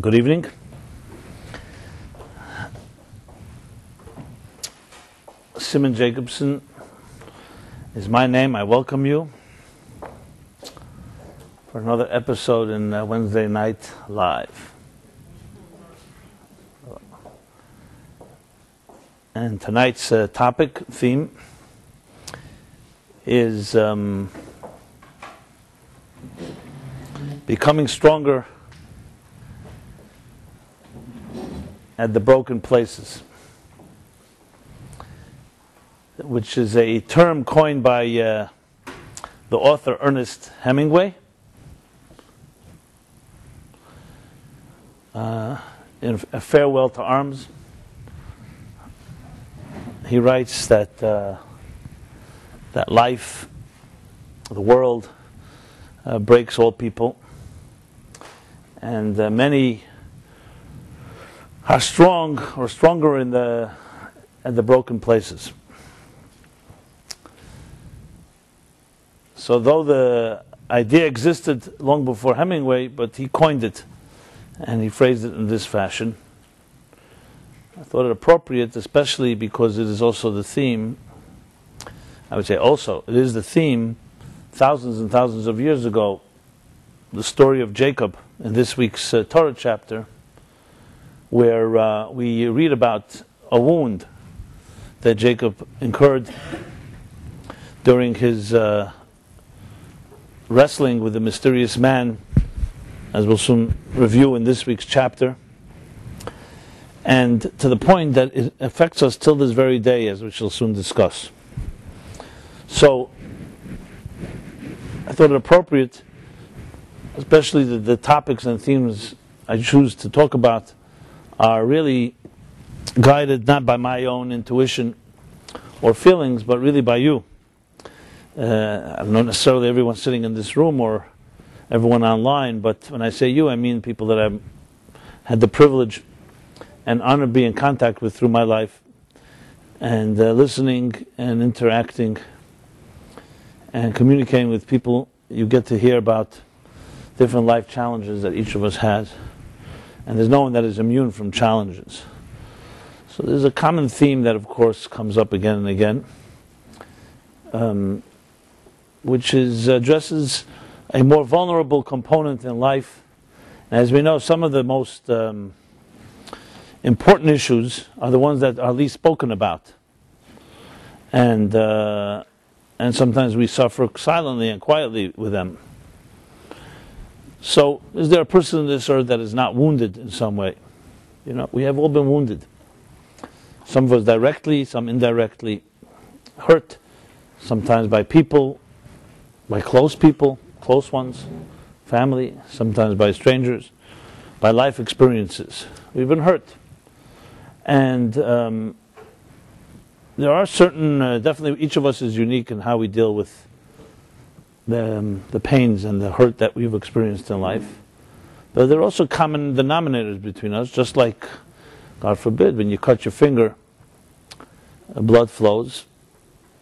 Good evening. Simon Jacobson is my name. I welcome you for another episode in Wednesday Night Live. And tonight's theme is becoming stronger at the broken places, which is a term coined by the author Ernest Hemingway in A Farewell to Arms. He writes that that life, the world, breaks all people, and many are strong or stronger at the broken places. So though the idea existed long before Hemingway, but he coined it and he phrased it in this fashion. I thought it appropriate, especially because it is also the theme. I would say also, it is the theme thousands and thousands of years ago, the story of Jacob in this week's Torah chapter, where we read about a wound that Jacob incurred during his wrestling with the mysterious man, as we'll soon review in this week's chapter, and to the point that it affects us till this very day, as we shall soon discuss. So I thought it appropriate, especially the topics and themes I choose to talk about are really guided not by my own intuition or feelings, but really by you. Not necessarily everyone sitting in this room or everyone online, but when I say you, I mean people that I've had the privilege and honor to be in contact with through my life, and listening and interacting and communicating with people. You get to hear about different life challenges that each of us has. And there's no one that is immune from challenges. So there's a common theme that, of course, comes up again and again, which addresses a more vulnerable component in life. And as we know, some of the most important issues are the ones that are least spoken about. And sometimes we suffer silently and quietly with them. So, is there a person on this earth that is not wounded in some way? You know, we have all been wounded. Some of us directly, some indirectly, hurt, sometimes by people, by close people, close ones, family, sometimes by strangers, by life experiences. We've been hurt. And there are certain, definitely each of us is unique in how we deal with the pains and the hurt that we've experienced in life. But there are also common denominators between us, just like, God forbid, when you cut your finger, blood flows.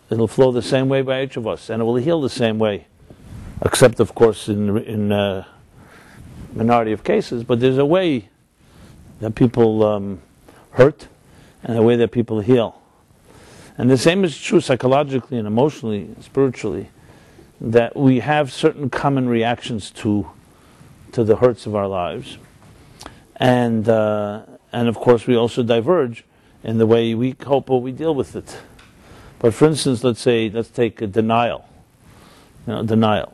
It'll flow the same way by each of us, and it will heal the same way, except, of course, in minority of cases. But there's a way that people hurt and a way that people heal. And the same is true psychologically and emotionally and spiritually, that we have certain common reactions to the hurts of our lives, and of course we also diverge in the way we cope or we deal with it. But for instance, let's take a denial. Denial.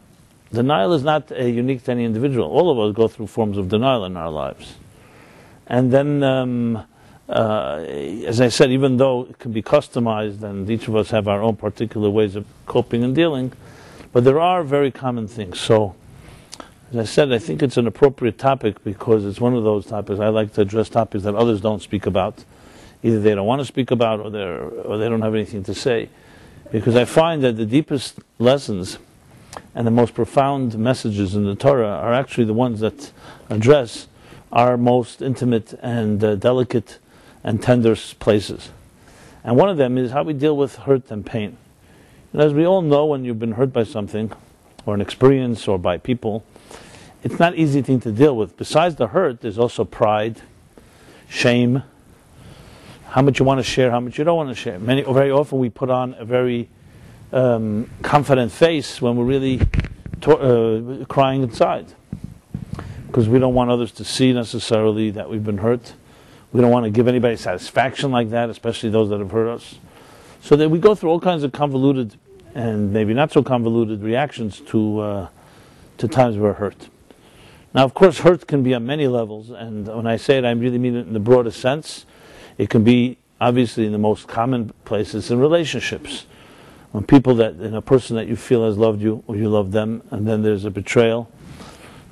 Denial is not unique to any individual. All of us go through forms of denial in our lives, and then as I said, even though it can be customized and each of us have our own particular ways of coping and dealing, but there are very common things. So, as I said, I think it's an appropriate topic because it's one of those topics. I like to address topics that others don't speak about. Either they don't want to speak about or they don't have anything to say. Because I find that the deepest lessons and the most profound messages in the Torah are actually the ones that address our most intimate and delicate and tender places. And one of them is how we deal with hurt and pain. And as we all know, when you've been hurt by something, or an experience, or by people, it's not an easy thing to deal with. Besides the hurt, there's also pride, shame, how much you want to share, how much you don't want to share. Very often we put on a very confident face when we're really crying inside, because we don't want others to see necessarily that we've been hurt. We don't want to give anybody satisfaction like that, especially those that have hurt us. So that we go through all kinds of convoluted and maybe not so convoluted reactions to times we're hurt. Now, of course, hurt can be on many levels, and when I say it, I really mean it in the broadest sense. It can be, obviously, in the most common places in relationships. When in a person that you feel has loved you, or you love them, and then there's a betrayal,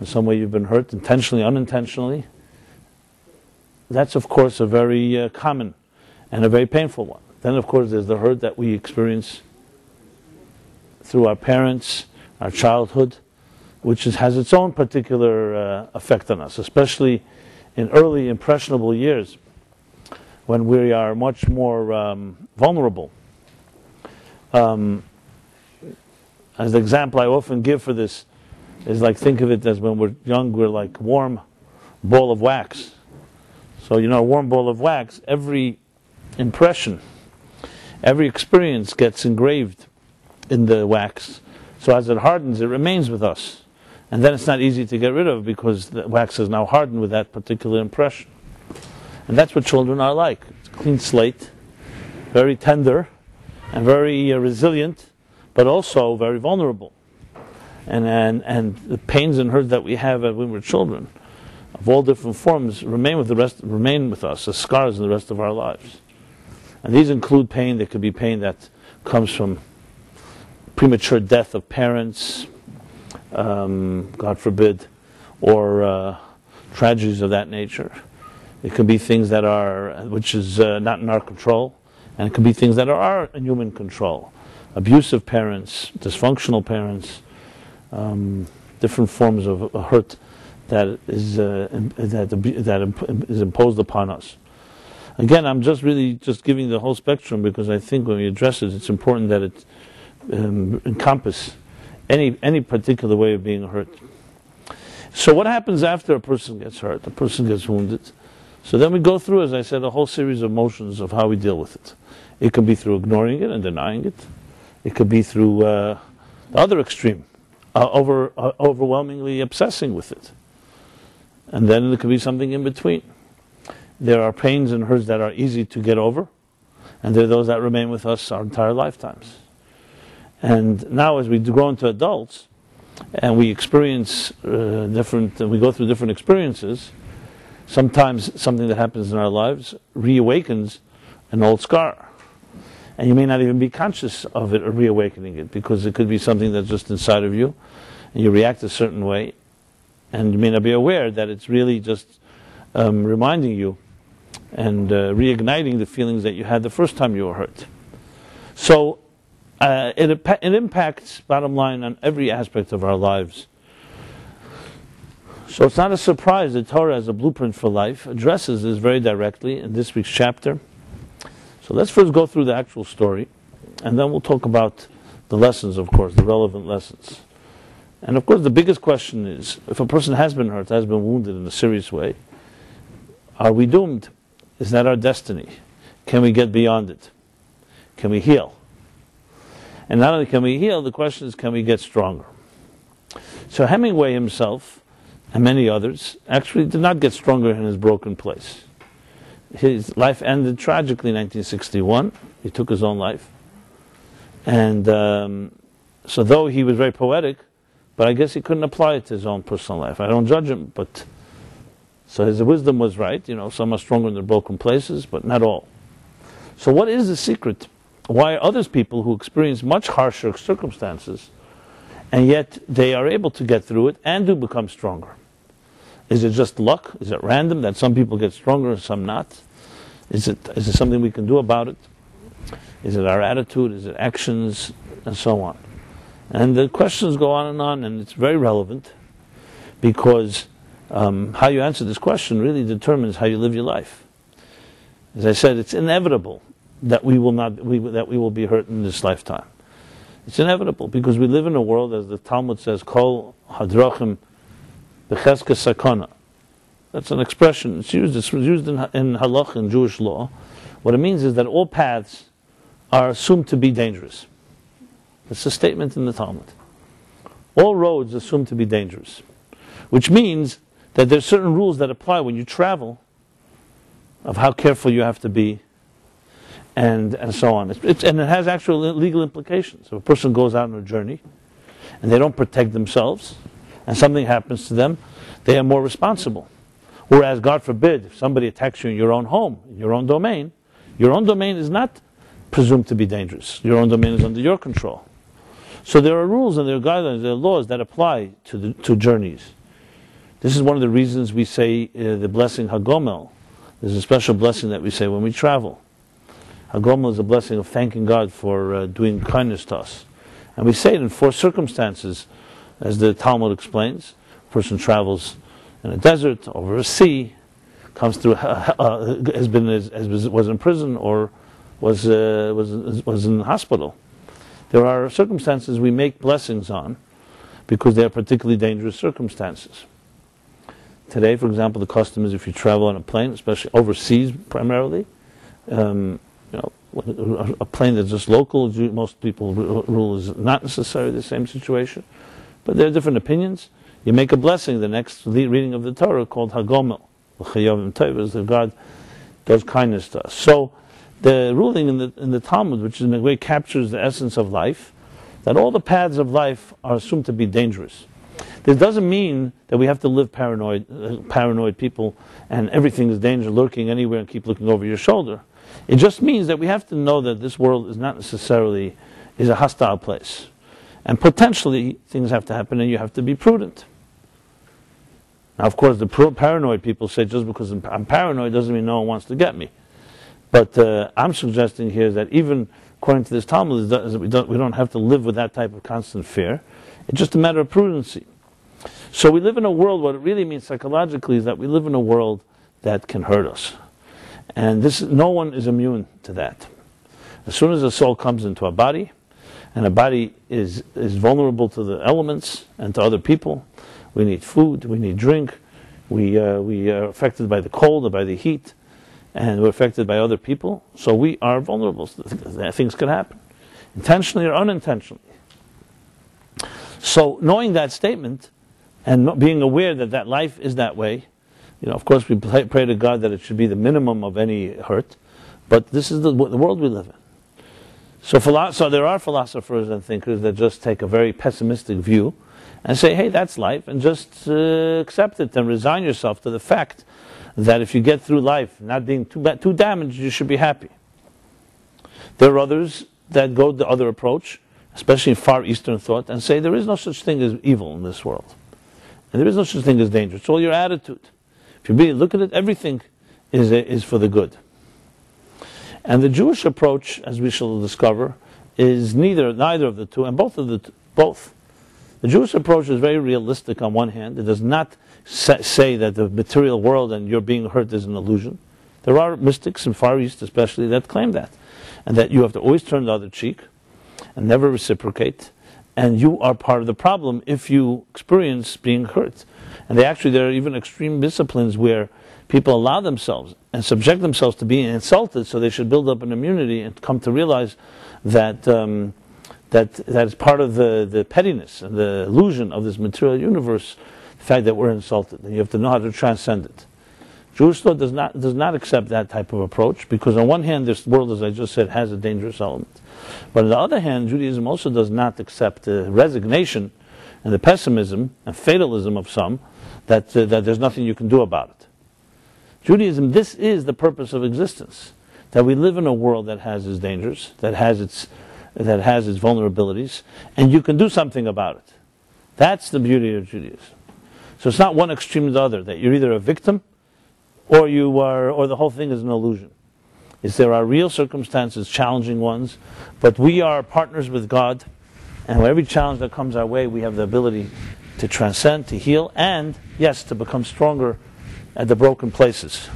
in some way you've been hurt, intentionally, unintentionally, that's, of course, a very common and a very painful one. Then, of course, there's the hurt that we experience through our parents, our childhood, which has its own particular effect on us, especially in early impressionable years when we are much more vulnerable. As the example I often give for this is like, think of it as when we're young, we're like warm ball of wax. So, a warm ball of wax, every impression, every experience gets engraved in the wax. So as it hardens, it remains with us. And then it's not easy to get rid of because the wax is now hardened with that particular impression. And that's what children are like. It's a clean slate, very tender, and very resilient, but also very vulnerable. And the pains and hurt that we have when we're children, of all different forms, remain with us as scars in the rest of our lives. And these include pain. There could be pain that comes from premature death of parents, God forbid, or tragedies of that nature. It could be things which is not in our control, and it could be things that are in human control. Abusive parents, dysfunctional parents, different forms of hurt that is imposed upon us. Again, I'm just giving the whole spectrum, because I think when we address it, it's important that it encompass any particular way of being hurt. So what happens after a person gets hurt? A person gets wounded. So then we go through, as I said, a whole series of motions of how we deal with it. It can be through ignoring it and denying it. It could be through the other extreme, overwhelmingly obsessing with it. And then it could be something in between. There are pains and hurts that are easy to get over, and there are those that remain with us our entire lifetimes. And now, as we grow into adults, and we experience we go through different experiences, sometimes something that happens in our lives reawakens an old scar. And you may not even be conscious of it or reawakening it, because it could be something that's just inside of you, and you react a certain way, and you may not be aware that it's really just reminding you and reigniting the feelings that you had the first time you were hurt. So it impacts, bottom line, on every aspect of our lives. So it's not a surprise that Torah, as a blueprint for life, addresses this very directly in this week's chapter. So let's first go through the actual story, and then we'll talk about the lessons, of course, the relevant lessons. And of course, the biggest question is, if a person has been hurt, has been wounded in a serious way, are we doomed? Is that our destiny? Can we get beyond it? Can we heal? And not only can we heal, the question is, can we get stronger? So Hemingway himself, and many others, actually did not get stronger in his broken place. His life ended tragically in 1961. He took his own life. And so though he was very poetic, but I guess he couldn't apply it to his own personal life. I don't judge him, but so his wisdom was right. Some are stronger in their broken places, but not all. So what is the secret? Why are others people who experience much harsher circumstances, and yet they are able to get through it and do become stronger? Is it just luck? Is it random that some people get stronger and some not? Is it something we can do about it? Is it our attitude? Is it actions? And so on. And the questions go on, and it's very relevant, because how you answer this question really determines how you live your life. As I said, it's inevitable that we will be hurt in this lifetime. It's inevitable, because we live in a world, as the Talmud says, Kol hadrachim b'cheska sakana. That's an expression. It's used in halach, in Jewish law. What it means is that all paths are assumed to be dangerous. It's a statement in the Talmud. All roads are assumed to be dangerous, which means that there's certain rules that apply when you travel, of how careful you have to be, and so on. And it has actual legal implications. If a person goes out on a journey and they don't protect themselves, and something happens to them, they are more responsible. Whereas, God forbid, if somebody attacks you in your own home, in your own domain is not presumed to be dangerous. Your own domain is under your control. So there are rules and there are guidelines, there are laws that apply to journeys. This is one of the reasons we say the blessing Hagomel. There's a special blessing that we say when we travel. Hagomel is a blessing of thanking God for doing kindness to us. And we say it in 4 circumstances, as the Talmud explains. A person travels in a desert, over a sea, comes through, was in prison or was in the hospital. There are circumstances we make blessings on because they are particularly dangerous circumstances. Today, for example, the custom is if you travel on a plane, especially overseas primarily, a plane that's just local, most people rule is not necessarily the same situation, but there are different opinions. You make a blessing, the next reading of the Torah called Hagomel. Is that God does kindness to us. So the ruling in the Talmud, which in a way captures the essence of life, that all the paths of life are assumed to be dangerous. This doesn't mean that we have to live paranoid people and everything is danger lurking anywhere and keep looking over your shoulder. It just means that we have to know that this world is not necessarily a hostile place. And potentially things have to happen and you have to be prudent. Now, of course, the paranoid people say just because I'm paranoid doesn't mean no one wants to get me. But I'm suggesting here that even according to this Talmud, we don't have to live with that type of constant fear. It's just a matter of prudency. So we live in a world, what it really means psychologically is that we live in a world that can hurt us. And no one is immune to that. As soon as a soul comes into a body, and a body is vulnerable to the elements and to other people, we need food, we need drink, we are affected by the cold or by the heat, and we're affected by other people, so we are vulnerable. Things can happen, intentionally or unintentionally. So knowing that statement, and being aware that life is that way, of course we pray to God that it should be the minimum of any hurt, but this is the world we live in. So there are philosophers and thinkers that just take a very pessimistic view and say, hey, that's life, and just accept it and resign yourself to the fact that if you get through life not being too damaged, you should be happy. There are others that go the other approach, especially in Far Eastern thought, and say there is no such thing as evil in this world. And there is no such thing as danger. It's all your attitude. If you really look at it, everything is for the good. And the Jewish approach, as we shall discover, is neither of the two, and both. The Jewish approach is very realistic on one hand. It does not say that the material world and your being hurt is an illusion. There are mystics in Far East especially that claim that. And that you have to always turn the other cheek and never reciprocate. And you are part of the problem if you experience being hurt. And there are even extreme disciplines where people allow themselves and subject themselves to being insulted, so they should build up an immunity and come to realize that that is part of the pettiness and the illusion of this material universe, the fact that we're insulted, and you have to know how to transcend it. Jewish thought does not accept that type of approach, because on one hand this world, as I just said, has a dangerous element. But on the other hand, Judaism also does not accept the resignation and the pessimism and fatalism of some, that there's nothing you can do about it. Judaism, this is the purpose of existence, that we live in a world that has its dangers, that has its vulnerabilities, and you can do something about it. That's the beauty of Judaism. So it's not one extreme or the other, that you're either a victim or the whole thing is an illusion. There are real circumstances, challenging ones, but we are partners with God, and with every challenge that comes our way, we have the ability to transcend, to heal, and, yes, to become stronger at the broken places.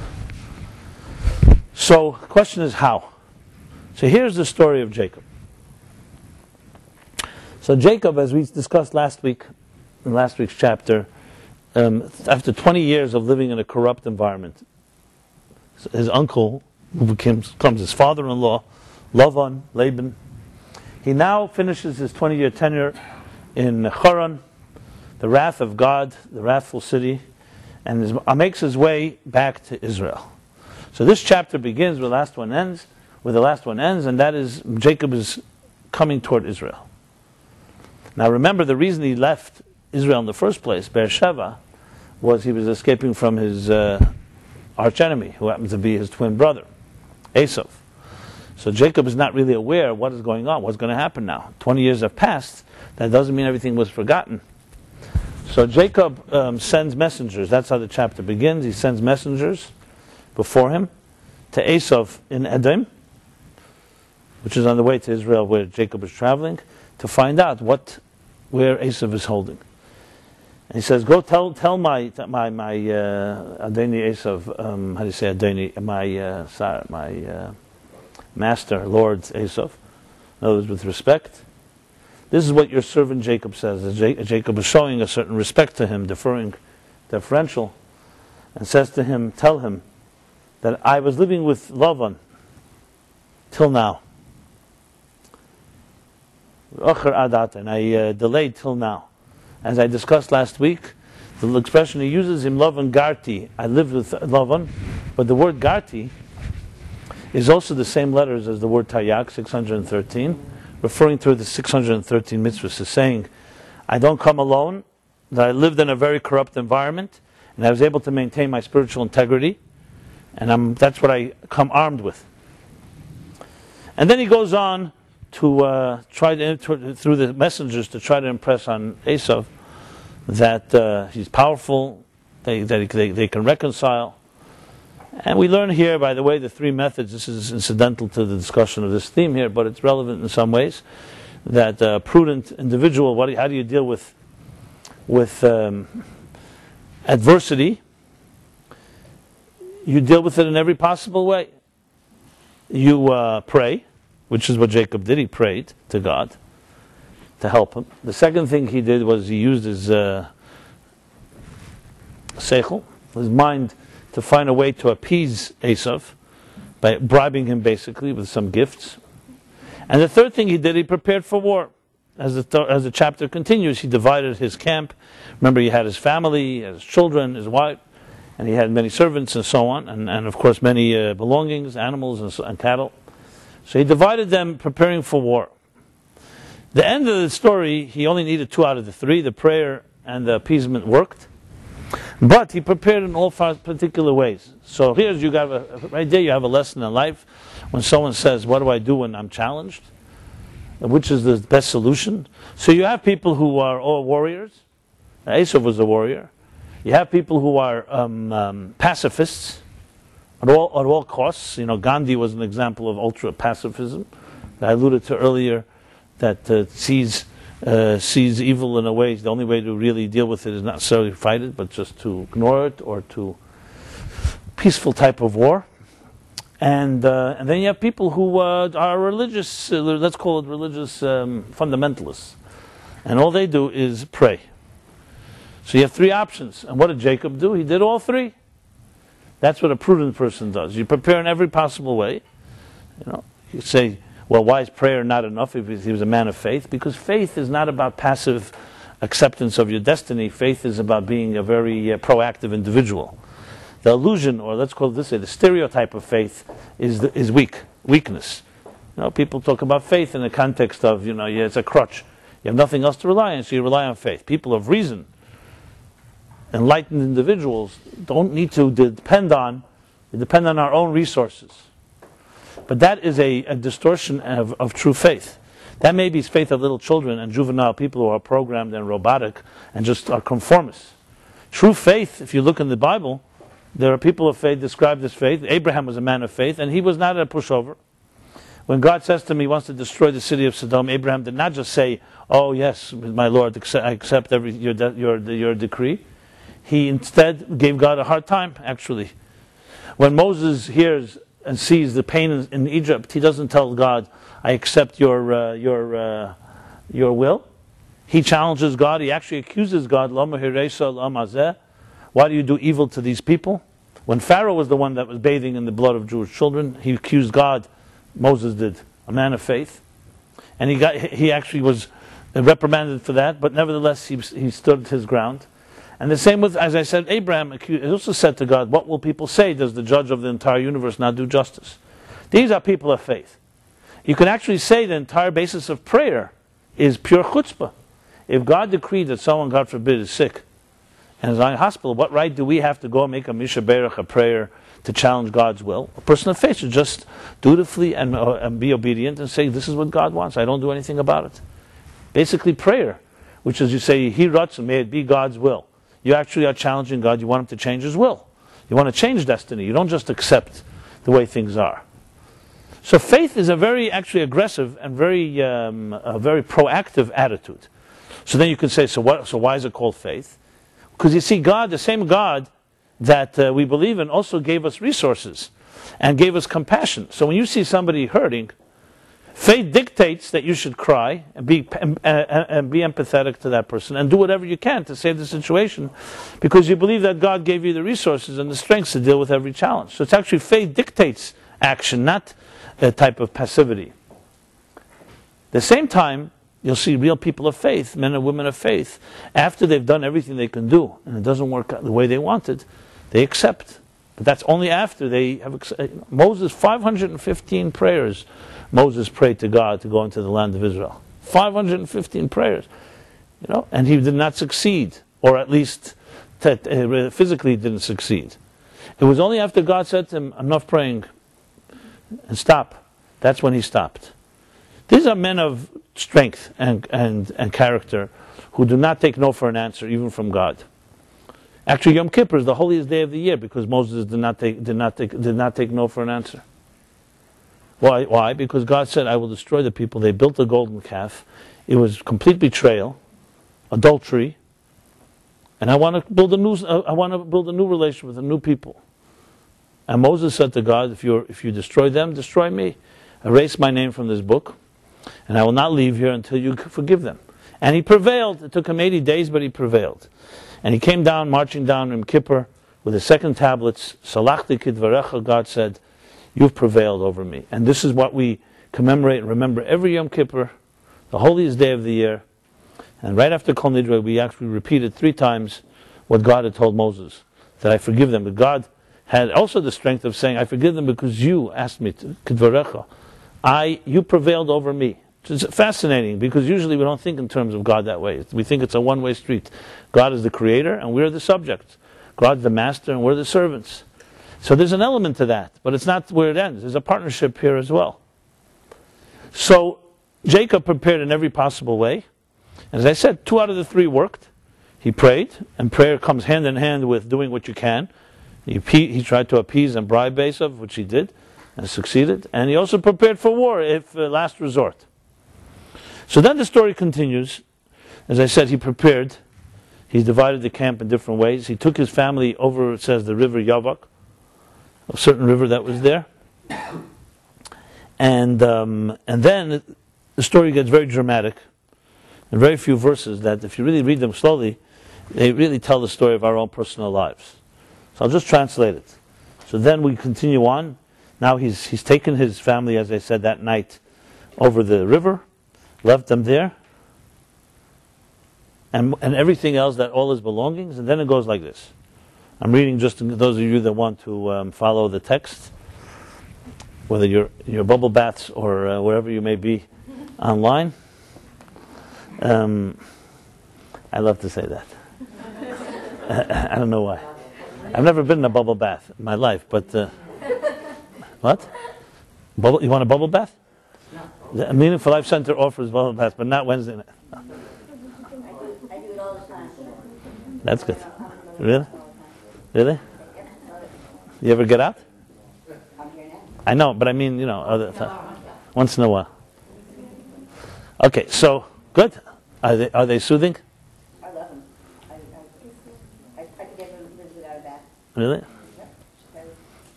So the question is how? So here's the story of Jacob. So Jacob, as we discussed last week, in last week's chapter, after 20 years of living in a corrupt environment, his uncle, who becomes his father-in-law, Laban, he now finishes his 20-year tenure in Haran, the wrath of God, the wrathful city, and makes his way back to Israel. So this chapter begins where the last one ends, and that is Jacob is coming toward Israel. Now remember, the reason he left Israel in the first place, Beersheba, was he was escaping from his archenemy, who happens to be his twin brother, Esau. So Jacob is not really aware of what is going on, what's going to happen now. 20 years have passed. That doesn't mean everything was forgotten. So Jacob sends messengers. That's how the chapter begins. He sends messengers before him to Esau in Edom, which is on the way to Israel where Jacob is traveling, to find out where Esau is holding. And he says, go tell my Adoni Esau, how do you say Adoni? My master, Lord Esau, in other words, with respect. This is what your servant Jacob says. Jacob is showing a certain respect to him, deferential, and says to him, tell him that I was living with Laban till now. And I delayed till now. As I discussed last week, the expression he uses, Im Lavan Garti, I lived with Lavan, but the word Garti is also the same letters as the word Tayak, 613, referring to the 613 mitzvahs, is saying, I don't come alone, that I lived in a very corrupt environment, and I was able to maintain my spiritual integrity, and that's what I come armed with. And then he goes on to through the messengers, to try to impress on Esau that he's powerful, they can reconcile. And we learn here, by the way, the three methods. This is incidental to the discussion of this theme here, but it's relevant in some ways. That a prudent individual, how do you deal with adversity? You deal with it in every possible way. You pray, which is what Jacob did. He prayed to God to help him. The second thing he did was he used his seichel, his mind, to find a way to appease Esau by bribing him basically with some gifts. And the third thing he did, he prepared for war. As the chapter continues, he divided his camp. Remember, he had his family, he had his children, his wife, and he had many servants and so on, and of course many belongings, animals and cattle. So he divided them, preparing for war. The end of the story, he only needed 2 out of the 3. The prayer and the appeasement worked. But he prepared in all particular ways. So here's right there you have a lesson in life. When someone says, what do I do when I'm challenged? Which is the best solution? So you have people who are all warriors. Esau was a warrior. You have people who are pacifists at all costs. You know, Gandhi was an example of ultra pacifism that I alluded to earlier, that sees evil in a way. The only way to really deal with it is not necessarily fight it, but just to ignore it, or to peaceful type of war. And then you have people who are religious, let's call it religious fundamentalists, and all they do is pray. So you have 3 options. And what did Jacob do? He did all 3. That's what a prudent person does. You prepare in every possible way. You know, you say, well, why is prayer not enough if he was a man of faith? Because faith is not about passive acceptance of your destiny. Faith is about being a very proactive individual. The illusion, or let's call it this way, the stereotype of faith is weakness. You know, people talk about faith in the context of, it's a crutch. You have nothing else to rely on, so you rely on faith. People of reason, enlightened individuals, don't need to depend on our own resources. But that is a distortion of true faith. That may be faith of little children and juvenile people who are programmed and robotic and just are conformists. True faith, if you look in the Bible, there are people of faith described as faith. Abraham was a man of faith, and he was not a pushover. When God says to him he wants to destroy the city of Sodom, Abraham did not just say, "Oh yes, my Lord, I accept your decree." He instead gave God a hard time, actually. When Moses hears and sees the pain in Egypt, he doesn't tell God, "I accept your will." He challenges God. He actually accuses God, "Lama hiresa lama zeh." Why do you do evil to these people? When Pharaoh was the one that was bathing in the blood of Jewish children, he accused God, Moses did, a man of faith. And he actually was reprimanded for that, but nevertheless he stood his ground. And the same with, as I said, Abraham also said to God, what will people say? Does the judge of the entire universe not do justice? These are people of faith. You can actually say the entire basis of prayer is pure chutzpah. If God decreed that someone, God forbid, is sick and is in a hospital, what right do we have to go and make a Misha Berach, a prayer to challenge God's will? A person of faith should just dutifully and be obedient and say, this is what God wants. I don't do anything about it. Basically prayer, which is you say, Hi Ratzon, may it be God's will. You actually are challenging God. You want Him to change His will. You want to change destiny. You don't just accept the way things are. So faith is a very actually aggressive and very a very proactive attitude. So then you can say, so why is it called faith? Because you see, God, the same God that we believe in, also gave us resources and gave us compassion. So when you see somebody hurting, faith dictates that you should cry and be empathetic to that person and do whatever you can to save the situation, because you believe that God gave you the resources and the strength to deal with every challenge. So it's actually faith dictates action, not a type of passivity. At the same time, you'll see real people of faith, men and women of faith, after they've done everything they can do and it doesn't work out the way they wanted, they accept. But that's only after they have Moses, 515 prayers Moses prayed to God to go into the land of Israel. 515 prayers. And he did not succeed, or at least physically didn't succeed. It was only after God said to him, enough praying, and stop. That's when he stopped. These are men of strength and character who do not take no for an answer, even from God. Actually, Yom Kippur is the holiest day of the year because Moses did not take no for an answer. Why? Because God said, I will destroy the people. They built a golden calf. It was complete betrayal, adultery, and I want to build a new relationship with a new people. And Moses said to God, if you destroy them, destroy me. Erase my name from this book, and I will not leave here until you forgive them. And he prevailed. It took him 80 days, but he prevailed. And he came down, marching down Yom Kippur with the second tablets. Salachti kidvarecha, God said, you've prevailed over me. And this is what we commemorate and remember every Yom Kippur, the holiest day of the year. And right after Kol Nidre, we actually repeated 3 times what God had told Moses, that I forgive them. But God had also the strength of saying, I forgive them because you asked me to, kidvarecha. You prevailed over me. It's fascinating, because usually we don't think in terms of God that way. We think it's a one-way street. God is the creator and we're the subjects. God's the master and we're the servants. So there's an element to that, but it's not where it ends. There's a partnership here as well. So Jacob prepared in every possible way. And as I said, 2 out of the 3 worked. He prayed, and prayer comes hand in hand with doing what you can. He tried to appease and bribe Esav, which he did, and succeeded. And he also prepared for war, if last resort. So then the story continues. As I said, he prepared. He divided the camp in different ways. He took his family over, it says, the river Yavak, a certain river that was there. And then the story gets very dramatic. In very few verses that, if you really read them slowly, they really tell the story of our own personal lives. So I'll just translate it. So then we continue on. Now he's taken his family, as I said, that night over the river, left them there, and everything else, that all his belongings, and then it goes like this. I'm reading just to those of you that want to follow the text, whether you're in your bubble baths or wherever you may be online. I love to say that. I don't know why. I've never been in a bubble bath in my life, but what? You want a bubble bath? No. The Meaningful Life Center offers bubble baths, but not Wednesday night. No. I do it all the time. That's good. Really? Really? You ever get out? I know, but I mean, once in a while. Okay, so good. Are they soothing? I love them. I could never live without a bath. Really?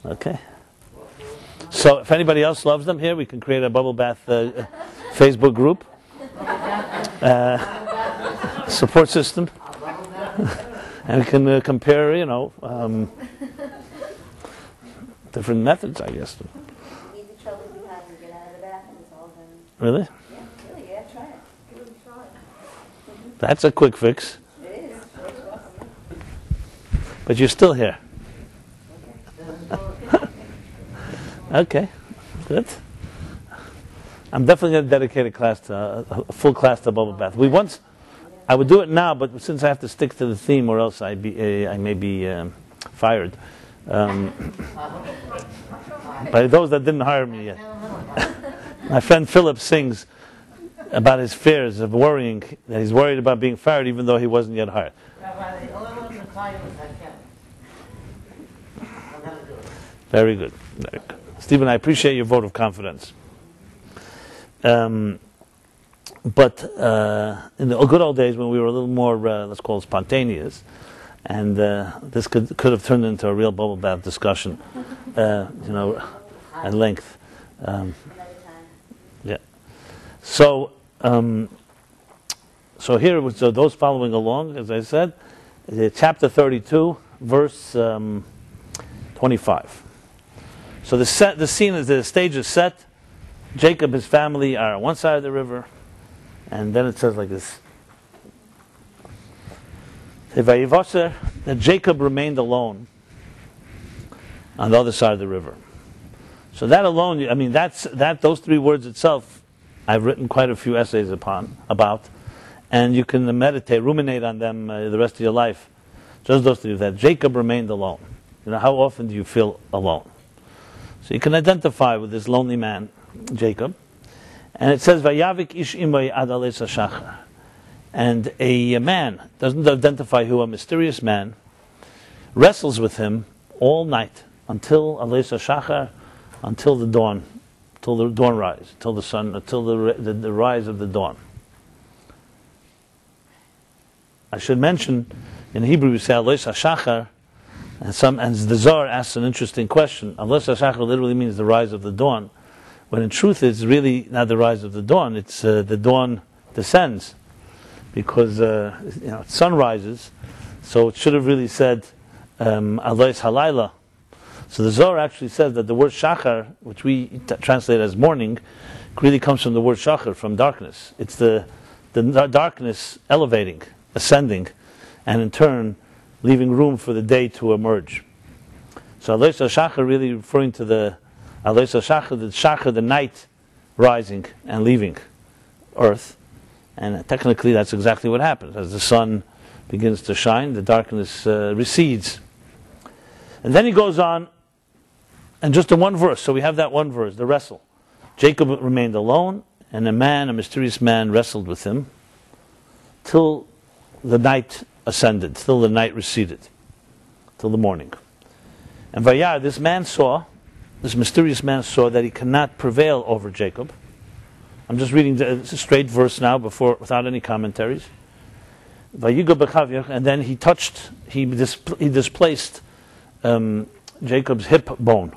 Okay. So if anybody else loves them here, we can create a bubble bath Facebook group. Support system. And we can compare, different methods, I guess. You need the trouble you have to get out of the bathroom. It's all done. Really? Yeah, really, yeah, try it. Give it a try. That's a quick fix. It is. It's awesome. But you're still here. Okay, good. I'm definitely going to dedicate a full class to bubble bath. I would do it now, but since I have to stick to the theme, or else I may be fired. By those that didn't hire me yet. My friend Philip sings about his fears of worrying, that he's worried about being fired even though he wasn't yet hired. Very good. Very good. Stephen, I appreciate your vote of confidence. But in the good old days when we were a little more, let's call it spontaneous, and this could have turned into a real bubble bath discussion, at length. Yeah. So here, so those following along, as I said, chapter 32, verse 25. So the scene is, the stage is set. Jacob, his family are on one side of the river, and then it says like this: that Jacob remained alone on the other side of the river. So that alone, those three words itself, I've written quite a few essays about, and you can ruminate on them the rest of your life. Just those three, that Jacob remained alone. How often do you feel alone? So you can identify with this lonely man, Jacob. And it says, Vayavik ish imay ad ales hashachar. And a man, doesn't identify who, a mysterious man, wrestles with him all night until ales hashachar, until the dawn rise, until the sun, until the rise of the dawn. I should mention, in Hebrew we say ales hashachar, and the Zohar asks an interesting question. Ales hashachar literally means the rise of the dawn, when in truth it's really not the rise of the dawn. It's the dawn descends, because sun rises. So it should have really said ales halayla. So the Zohar actually says that the word shachar, which we translate as morning, really comes from the word shachar, from darkness. It's the darkness elevating, ascending, and in turn leaving room for the day to emerge. So ales hashachar really referring to the ales hashachar, the night rising and leaving earth. And technically that's exactly what happens. As the sun begins to shine, the darkness recedes. And then he goes on, and just in one verse, so we have that one verse, the wrestle. Jacob remained alone, and a mysterious man wrestled with him till the night ascended, till the night receded, till the morning. And Vayar, this mysterious man saw that he cannot prevail over Jacob. I'm just reading the straight verse now, without any commentaries. And then he displaced Jacob's hip bone.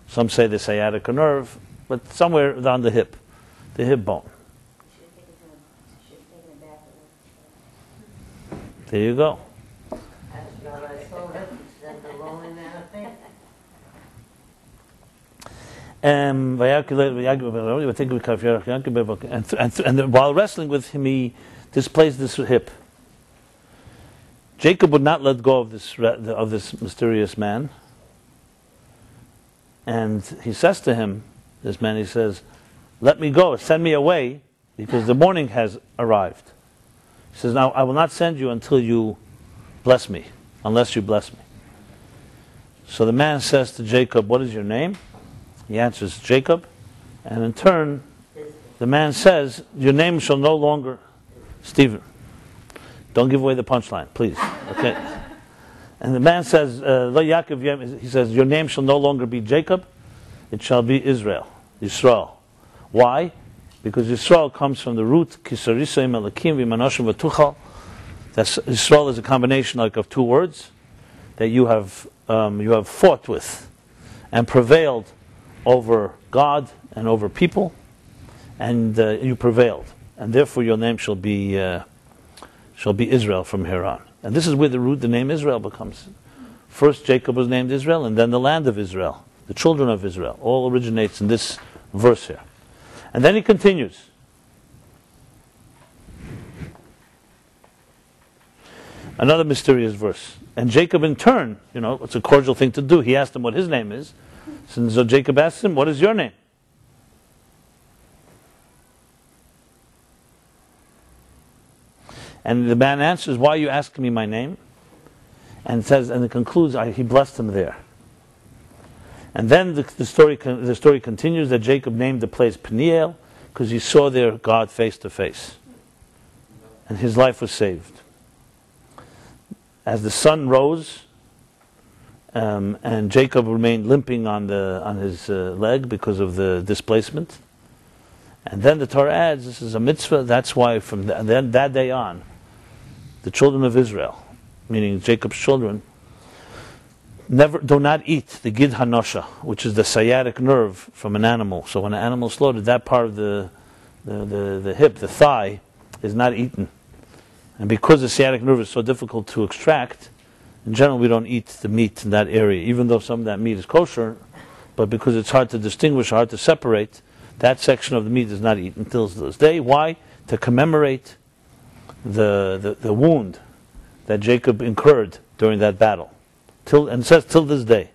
Some say the sciatic nerve, but somewhere down the hip bone. There you go. And while wrestling with him, he displaced this hip. Jacob would not let go of this mysterious man, and he says to him, he says, "Let me go, send me away, because the morning has arrived." He says, "Now I will not send you until you bless me, unless you bless me." So the man says to Jacob, "What is your name?" He answers, "Jacob." And in turn, the man says, "Your name shall no longer," Stephen. Don't give away the punchline, please. Okay. And the man says, he says, "Your name shall no longer be Jacob, it shall be Israel, Yisrael." Why? Because Yisrael comes from the root Kisarisaim Elakim V'Manoshim V'Tuchal. Yisrael is a combination of two words that you have fought with and prevailed over God and over people, and you prevailed, and therefore your name shall be Israel from here on. And this is where the name Israel becomes. First Jacob was named Israel, and then the land of Israel, the children of Israel. All originates in this verse here. And then he continues. Another mysterious verse. And Jacob in turn, it's a cordial thing to do. He asked him what his name is. So Jacob asked him, what is your name? And the man answers, why are you asking me my name? And it concludes, he blessed him there. And then the story continues that Jacob named the place Peniel because he saw there God face to face. And his life was saved. As the sun rose, and Jacob remained limping on his leg because of the displacement. And then the Torah adds, this is a mitzvah, that's why from that day on, the children of Israel, meaning Jacob's children, do not eat the gid hanosha, which is the sciatic nerve from an animal. So when an animal is slaughtered, that part of the hip, the thigh, is not eaten. And because the sciatic nerve is so difficult to extract, in general we don't eat the meat in that area, even though some of that meat is kosher, but because it's hard to distinguish, hard to separate, that section of the meat is not eaten until this day. Why? To commemorate the wound that Jacob incurred during that battle. And it says till this day.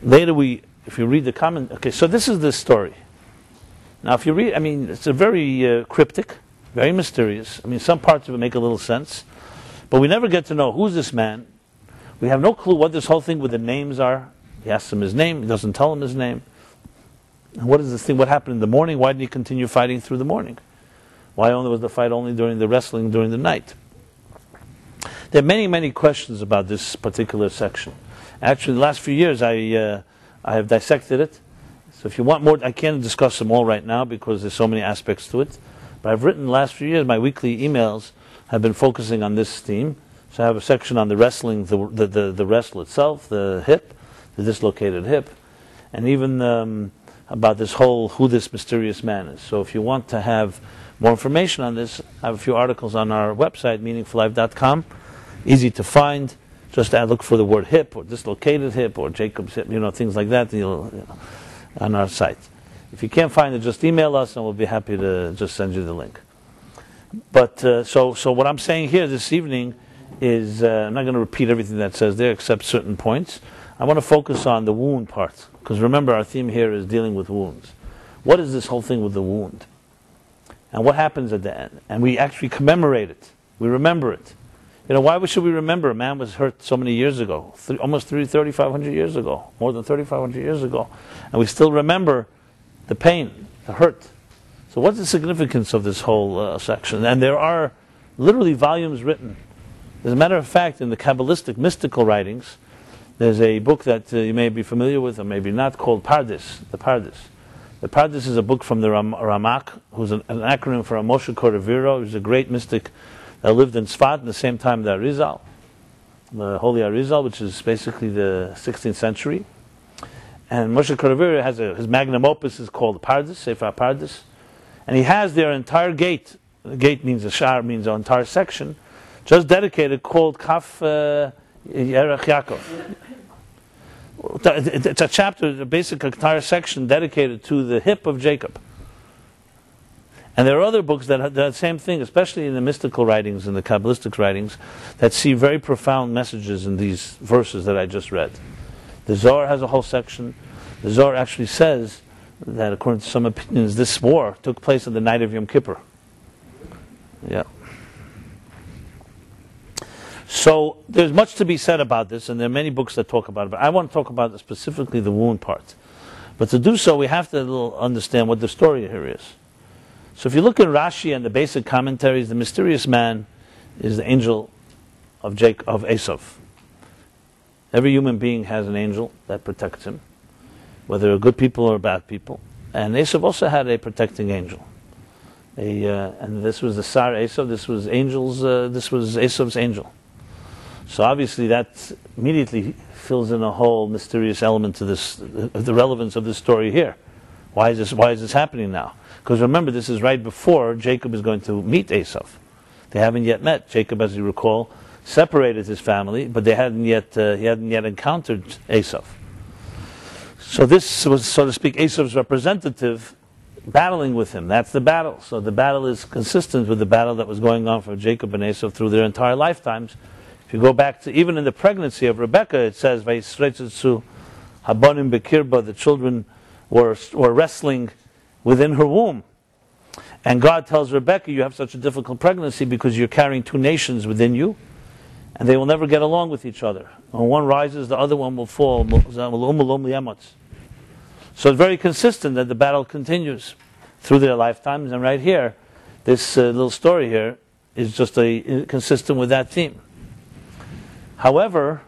Later if you read the comment, okay, so this is the story. Now if you read, it's a very cryptic, very mysterious. Some parts of it make a little sense, but we never get to know who's this man. We have no clue what this whole thing with the names are. He asks him his name, he doesn't tell him his name. And what is this thing? What happened in the morning? Why didn't he continue fighting through the morning? Why was the fight only during the wrestling during the night? There are many, many questions about this particular section. Actually, the last few years I have dissected it. So if you want more, I can't discuss them all right now because there's so many aspects to it. But I've written the last few years, my weekly emails have been focusing on this theme. So I have a section on the wrestling, the wrestle itself, the hip, the dislocated hip, and even about this who this mysterious man is. So if you want to have more information on this, I have a few articles on our website, meaningfullife.com. Easy to find. Just look for the word hip or dislocated hip or Jacob's hip, things like that on our site. If you can't find it, just email us and we'll be happy to just send you the link. But so what I'm saying here this evening is, I'm not going to repeat everything that says there except certain points. I want to focus on the wound part, because remember our theme here is dealing with wounds. What is this whole thing with the wound? And what happens at the end? And we actually commemorate it. We remember it. Why should we remember? A man was hurt so many years ago, almost 3,500 years ago, more than 3,500 years ago. And we still remember the pain, the hurt. So what's the significance of this whole section? And there are literally volumes written. As a matter of fact, in the Kabbalistic mystical writings, there's a book that you may be familiar with or maybe not, called Pardes, the Pardes. The Pardes is a book from the Ramak, who's an acronym for Moshe Cordovero, who's a great mystic that lived in Sfat at the same time the Arizal, the Holy Arizal, which is basically the 16th century. And Moshe Cordovero has his magnum opus is called Pardes, Sefer Pardes. And he has their entire gate. The gate means a shar, means an entire section, just dedicated, called Kaf Yerech Yaakov. It's a chapter, a basic entire section dedicated to the hip of Jacob. And there are other books that have the same thing, especially in the mystical writings and the Kabbalistic writings, that see very profound messages in these verses that I just read. The Zohar has a whole section. The Zohar actually says that, according to some opinions, this war took place on the night of Yom Kippur. Yeah. So there's much to be said about this, and there are many books that talk about it. But I want to talk about specifically the wound part. But to do so, we have to understand what the story here is. So if you look at Rashi and the basic commentaries, the mysterious man is the angel of Esav. Every human being has an angel that protects him, whether they're good people or bad people. And Esav also had a protecting angel. And this was the Sar Esav, this was Esav's angel. So obviously that immediately fills in a whole mysterious element to this, the relevance of this story here. Why is this happening now? Because remember, this is right before Jacob is going to meet Esav. They haven't yet met. Jacob, as you recall, separated his family, but he hadn't yet encountered Esau. So this was, so to speak, Esau's representative battling with him. That's the battle. So the battle is consistent with the battle that was going on for Jacob and Esau through their entire lifetimes. If you go back to even in the pregnancy of Rebekah, it says, Vayishlach habanim bekirba, the children were wrestling within her womb. And God tells Rebekah, you have such a difficult pregnancy because you're carrying two nations within you, and they will never get along with each other. When one rises, the other one will fall. So it's very consistent that the battle continues through their lifetimes. And right here, this little story here is just consistent with that theme. However,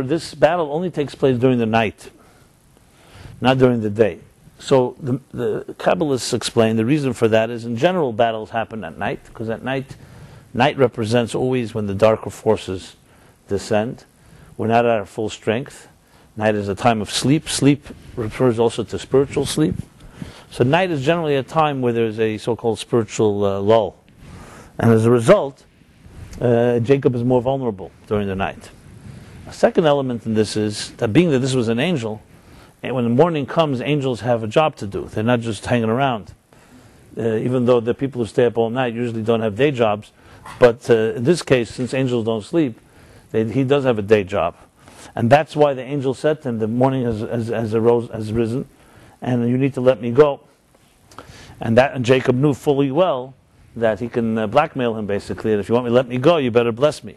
this battle only takes place during the night, not during the day. So the Kabbalists explain the reason for that is in general battles happen at night, because at night represents always when the darker forces descend. We're not at our full strength. Night is a time of sleep. Sleep refers also to spiritual sleep. So night is generally a time where there's a so-called spiritual lull. And as a result, Jacob is more vulnerable during the night. A second element in this is that being that this was an angel, and when the morning comes, angels have a job to do. They're not just hanging around. Even though the people who stay up all night usually don't have day jobs. But in this case, since angels don't sleep, he does have a day job. And that's why the angel said to him, the morning has risen, and you need to let me go. And Jacob knew fully well that he can blackmail him, basically, and if you want me to let me go, you better bless me.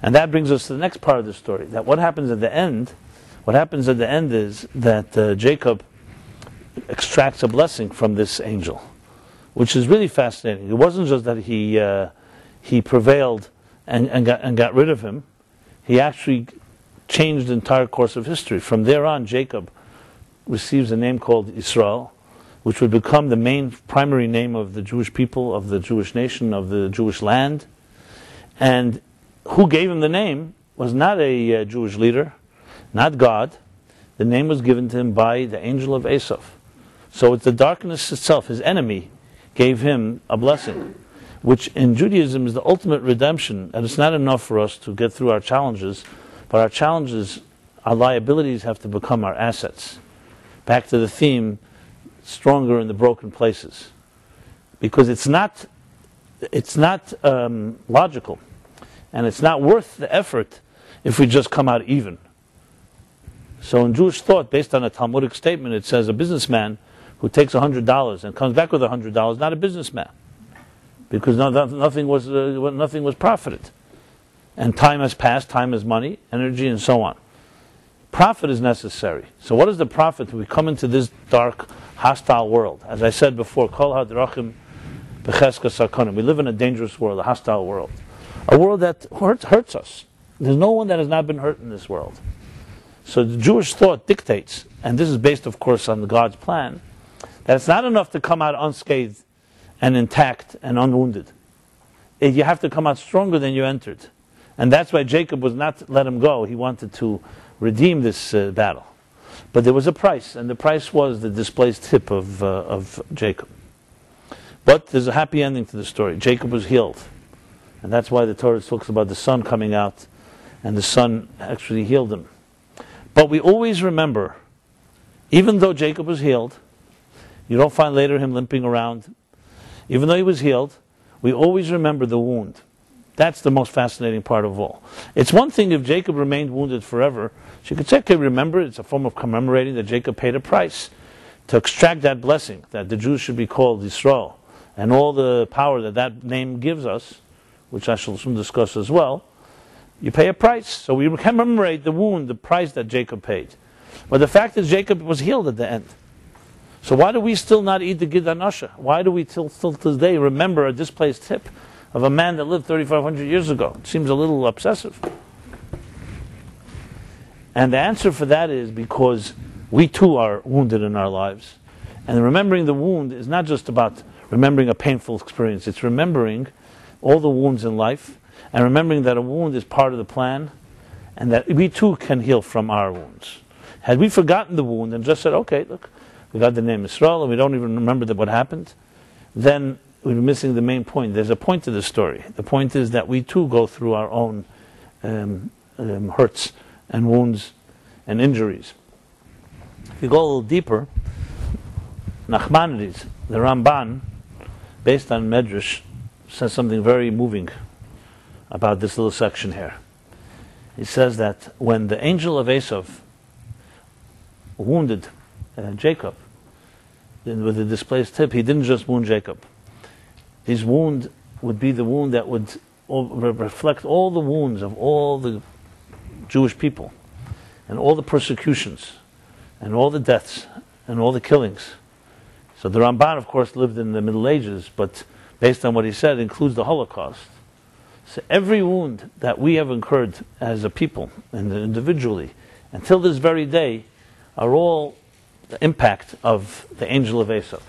And that brings us to the next part of the story, that what happens at the end is that Jacob extracts a blessing from this angel, which is really fascinating. It wasn't just that he prevailed and got rid of him. He actually changed the entire course of history. From there on, Jacob receives a name called Israel, which would become the main primary name of the Jewish people, of the Jewish nation, of the Jewish land. And who gave him the name was not a Jewish leader, not God. The name was given to him by the angel of Esau. So it's the darkness itself, his enemy, gave him a blessing, which in Judaism is the ultimate redemption. And it's not enough for us to get through our challenges, but our challenges, our liabilities have to become our assets. Back to the theme, stronger in the broken places. Because it's not logical, and it's not worth the effort if we just come out even. So in Jewish thought, based on a Talmudic statement, it says a businessman who takes $100 and comes back with $100 not a businessman, because nothing was profited, and time has passed. Time is money, energy, and so on. Profit is necessary. So what is the profit? We come into this dark, hostile world. As I said before, Kol hadrachim b'cheska sarkonim. We live in a dangerous world, a hostile world, a world that hurts us. There's no one that has not been hurt in this world. So the Jewish thought dictates, and this is based, of course, on God's plan, that it's not enough to come out unscathed and intact and unwounded. You have to come out stronger than you entered. And that's why Jacob was not let him go. He wanted to redeem this battle. But there was a price, and the price was the displaced hip of Jacob. But there's a happy ending to the story. Jacob was healed. And that's why the Torah talks about the sun coming out, and the sun actually healed him. But we always remember, even though Jacob was healed, you don't find later him limping around. Even though he was healed, we always remember the wound. That's the most fascinating part of all. It's one thing if Jacob remained wounded forever. So you could say, okay, remember, it's a form of commemorating that Jacob paid a price to extract that blessing, that the Jews should be called Yisrael, and all the power that that name gives us, which I shall soon discuss as well. You pay a price. So we commemorate the wound, the price that Jacob paid. But the fact is Jacob was healed at the end. So why do we still not eat the Gid Anasha? Why do we till today remember a displaced hip of a man that lived 3,500 years ago? It seems a little obsessive. And the answer for that is because we too are wounded in our lives. And remembering the wound is not just about remembering a painful experience. It's remembering all the wounds in life, and remembering that a wound is part of the plan, and that we too can heal from our wounds. Had we forgotten the wound and just said, okay, look, we got the name Israel, and we don't even remember what happened, then we're missing the main point. There's a point to the story. The point is that we too go through our own hurts and wounds and injuries. If you go a little deeper, Nachmanides, the Ramban, based on Medrash, says something very moving about this little section here. He says that when the angel of Esav wounded Jacob with a displaced hip, he didn't just wound Jacob. His wound would be the wound that would reflect all the wounds of all the Jewish people and all the persecutions and all the deaths and all the killings. So the Ramban, of course, lived in the Middle Ages, but based on what he said, includes the Holocaust. So every wound that we have incurred as a people and individually, until this very day, are all the impact of the angel of Esav.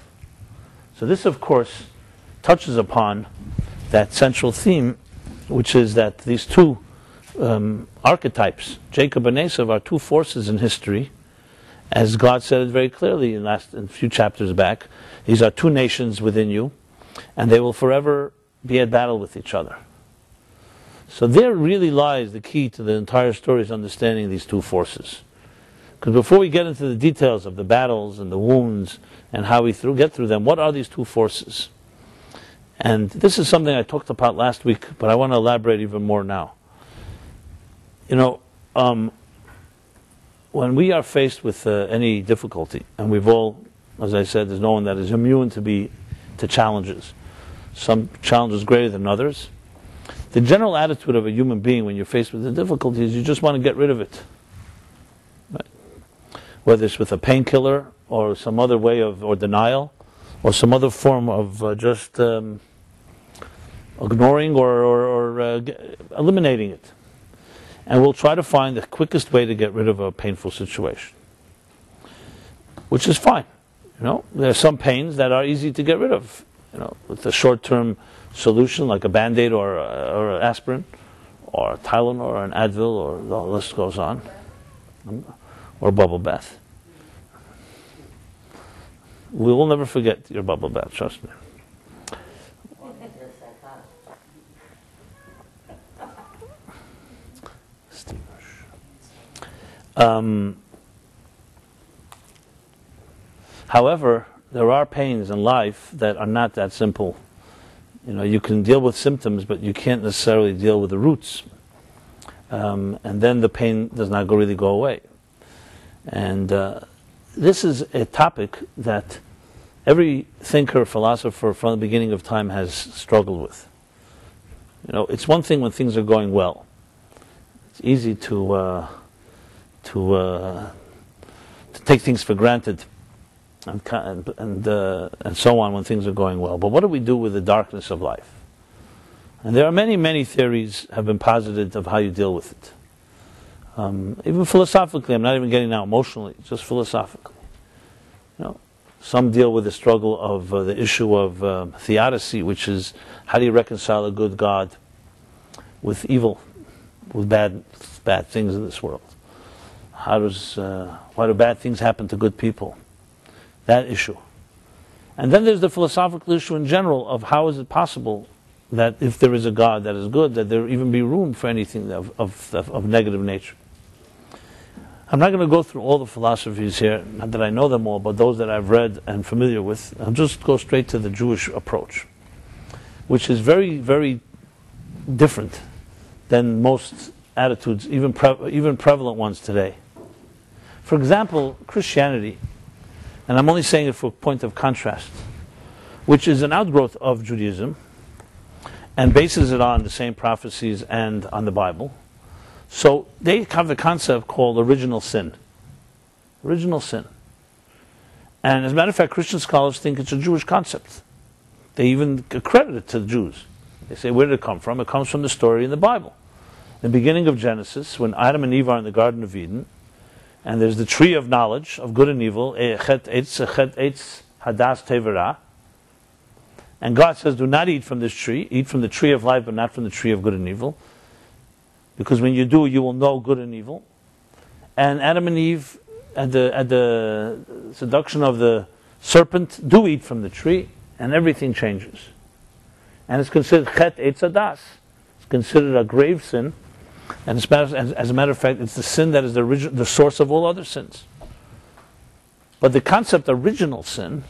So this, of course, touches upon that central theme, which is that these two archetypes, Jacob and Esav, are two forces in history. As God said it very clearly in a few chapters back, these are two nations within you, and they will forever be at battle with each other. So there really lies the key to the entire story, is understanding these two forces. Because before we get into the details of the battles and the wounds and how we get through them, what are these two forces? And this is something I talked about last week, but I want to elaborate even more now. You know, when we are faced with any difficulty, and we've all, as I said, there's no one that is immune to challenges. Some challenges greater than others. The general attitude of a human being when you're faced with the difficulty is you just want to get rid of it. Right? Whether it's with a painkiller or some other way of, or denial, or some other form of just ignoring or eliminating it. And we'll try to find the quickest way to get rid of a painful situation, which is fine. You know, there are some pains that are easy to get rid of. You know, with a short-term solution like a Band-Aid or an aspirin, or a Tylenol or an Advil, or the list goes on, or a bubble bath. We will never forget your bubble bath. Trust me. However, there are pains in life that are not that simple. You know, you can deal with symptoms, but you can't necessarily deal with the roots. And then the pain does not really go away. And this is a topic that every thinker, philosopher from the beginning of time has struggled with. You know, it's one thing when things are going well. It's easy to take things for granted and so on when things are going well. But what do we do with the darkness of life? And there are many, many theories have been posited of how you deal with it. Even philosophically, I'm not even getting now emotionally, just philosophically. You know, some deal with the struggle of the issue of theodicy, which is how do you reconcile a good God with evil, with bad things in this world? Why do bad things happen to good people? That issue. And then there's the philosophical issue in general of how is it possible that if there is a God that is good, that there even be room for anything of negative nature. I'm not going to go through all the philosophies here, not that I know them all, but those that I've read and familiar with. I'll just go straight to the Jewish approach, which is very, very different than most attitudes, even prevalent ones today. For example, Christianity, and I'm only saying it for a point of contrast, which is an outgrowth of Judaism and bases it on the same prophecies and on the Bible. So they have the concept called original sin. Original sin. And as a matter of fact, Christian scholars think it's a Jewish concept. They even accredit it to the Jews. They say, where did it come from? It comes from the story in the Bible. The beginning of Genesis, when Adam and Eve are in the Garden of Eden, and there's the tree of knowledge of good and evil, chet eitz hadas tevera, and God says, do not eat from this tree, eat from the tree of life, but not from the tree of good and evil, because when you do, you will know good and evil. And Adam and Eve, at the seduction of the serpent, do eat from the tree, and everything changes. And it's considered chet eitz hadas. It's considered a grave sin, and as a matter of fact, it's the sin that is the source of all other sins. But the concept original sin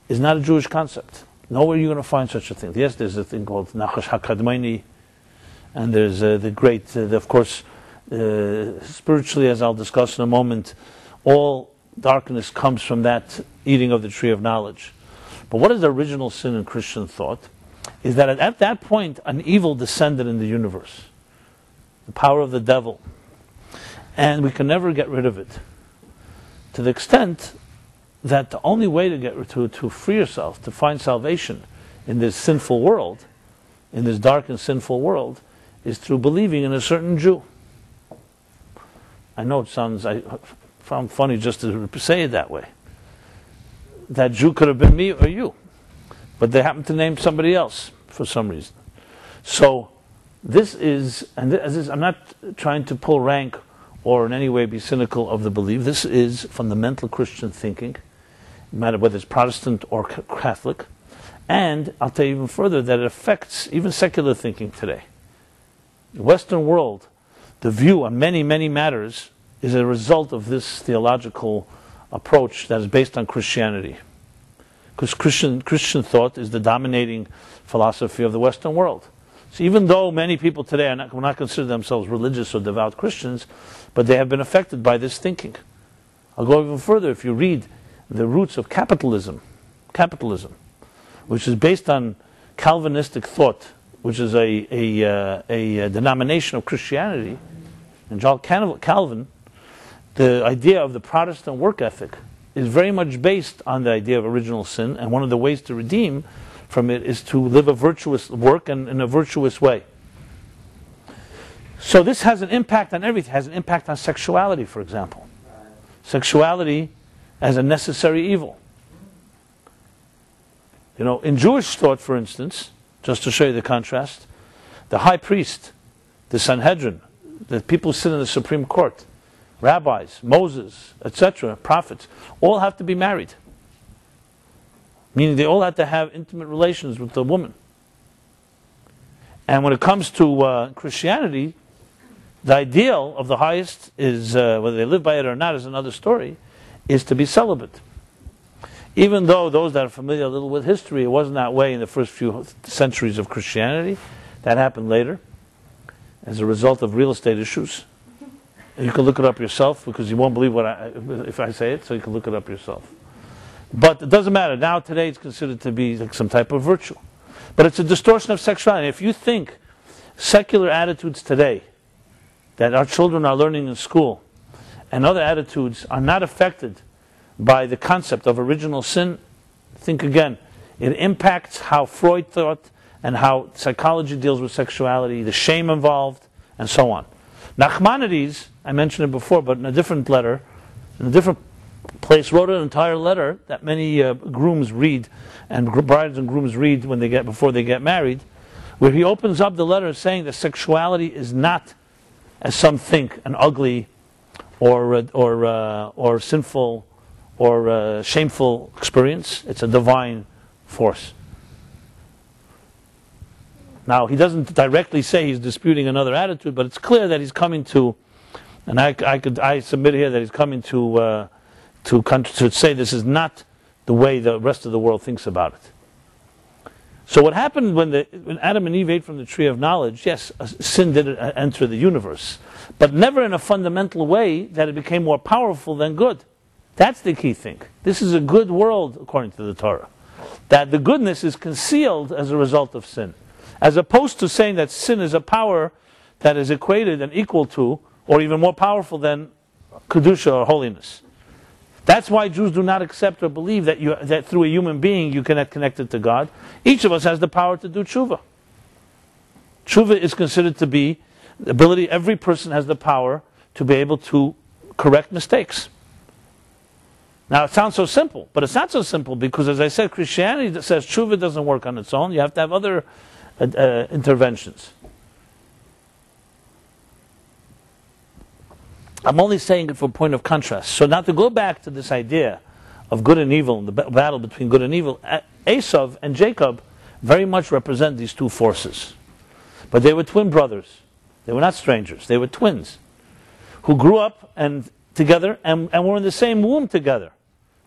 is not a Jewish concept. Nowhere you're going to find such a thing. Yes, there's a thing called Nachash HaKadmaini, and there's the great, of course, spiritually, as I'll discuss in a moment, all darkness comes from that eating of the tree of knowledge. But what is the original sin in Christian thought? Is that at that point, an evil descended in the universe. The power of the devil. And we can never get rid of it. To the extent that the only way to free yourself, to find salvation in this sinful world, in this dark and sinful world, is through believing in a certain Jew. I know it sounds, I found funny just to say it that way. That Jew could have been me or you, but they happen to name somebody else for some reason. So this is, I'm not trying to pull rank or in any way be cynical of the belief. This is fundamental Christian thinking, no matter whether it's Protestant or Catholic. And I'll tell you even further that it affects even secular thinking today. The Western world, the view on many, many matters is a result of this theological approach that is based on Christianity. Because Christian thought is the dominating philosophy of the Western world. So even though many people today will not consider themselves religious or devout Christians, but they have been affected by this thinking. I'll go even further. If you read the roots of capitalism, which is based on Calvinistic thought, which is a denomination of Christianity, and John Calvin, the idea of the Protestant work ethic is very much based on the idea of original sin, and one of the ways to redeem from it is to live a virtuous work and in a virtuous way. So this has an impact on everything. It has an impact on sexuality, for example. Sexuality as a necessary evil. You know, in Jewish thought, for instance, just to show you the contrast, the high priest, the Sanhedrin, the people who sit in the Supreme Court, rabbis, Moses, etc., prophets, all have to be married. Meaning they all have to have intimate relations with the woman. And when it comes to Christianity, the ideal of the highest is, whether they live by it or not is another story, is to be celibate. Even though those that are familiar a little with history, it wasn't that way in the first few centuries of Christianity. That happened later as a result of real estate issues. You can look it up yourself, because you won't believe if I say it, so you can look it up yourself. But it doesn't matter. Now, today, it's considered to be like some type of virtue. But it's a distortion of sexuality. If you think secular attitudes today that our children are learning in school and other attitudes are not affected by the concept of original sin, think again. It impacts how Freud thought and how psychology deals with sexuality, the shame involved, and so on. Nachmanides, I mentioned it before, but in a different letter, in a different place, wrote an entire letter that many grooms read, and brides and grooms read before they get married, where he opens up the letter saying that sexuality is not, as some think, an ugly or sinful or shameful experience. It's a divine force. Now, he doesn't directly say he's disputing another attitude, but it's clear that he's coming to, and I submit here that he's coming to say this is not the way the rest of the world thinks about it. So what happened when Adam and Eve ate from the tree of knowledge, yes, sin did enter the universe, but never in a fundamental way that it became more powerful than good. That's the key thing. This is a good world, according to the Torah. That the goodness is concealed as a result of sin. As opposed to saying that sin is a power that is equated and equal to, or even more powerful than, Kedusha or holiness. That's why Jews do not accept or believe that through a human being you can get connected to God. Each of us has the power to do tshuva. Tshuva is considered to be the ability, every person has the power to be able to correct mistakes. Now, it sounds so simple, but it's not so simple because, as I said, Christianity says tshuva doesn't work on its own. You have to have other interventions. I'm only saying it for a point of contrast. So now to go back to this idea of good and evil and the battle between good and evil, Esav and Jacob very much represent these two forces. But they were twin brothers. They were not strangers. They were twins who grew up together and were in the same womb together.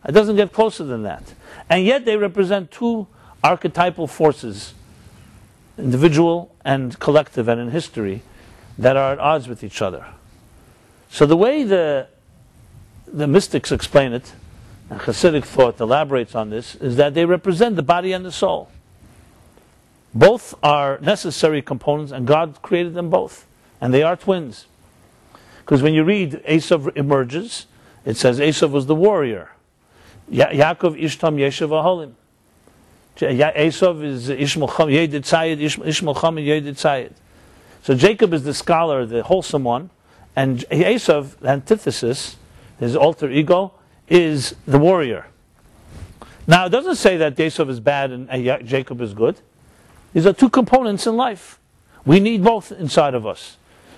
It doesn't get closer than that. And yet they represent two archetypal forces, individual and collective and in history, that are at odds with each other. So the way the mystics explain it, and Hasidic thought elaborates on this, is that they represent the body and the soul. Both are necessary components, and God created them both. And they are twins. Because when you read Esav emerges, it says Esav was the warrior. Yaakov Ishtam Yeshev Aholim. Esav is Ishmael Cham Yedid Tzayid, Ishmael Cham Yedid Tzayid. So Jacob is the scholar, the wholesome one, and Esav, the antithesis, his alter ego, is the warrior. Now it doesn't say that Esav is bad and Jacob is good. These are two components in life. We need both inside of us.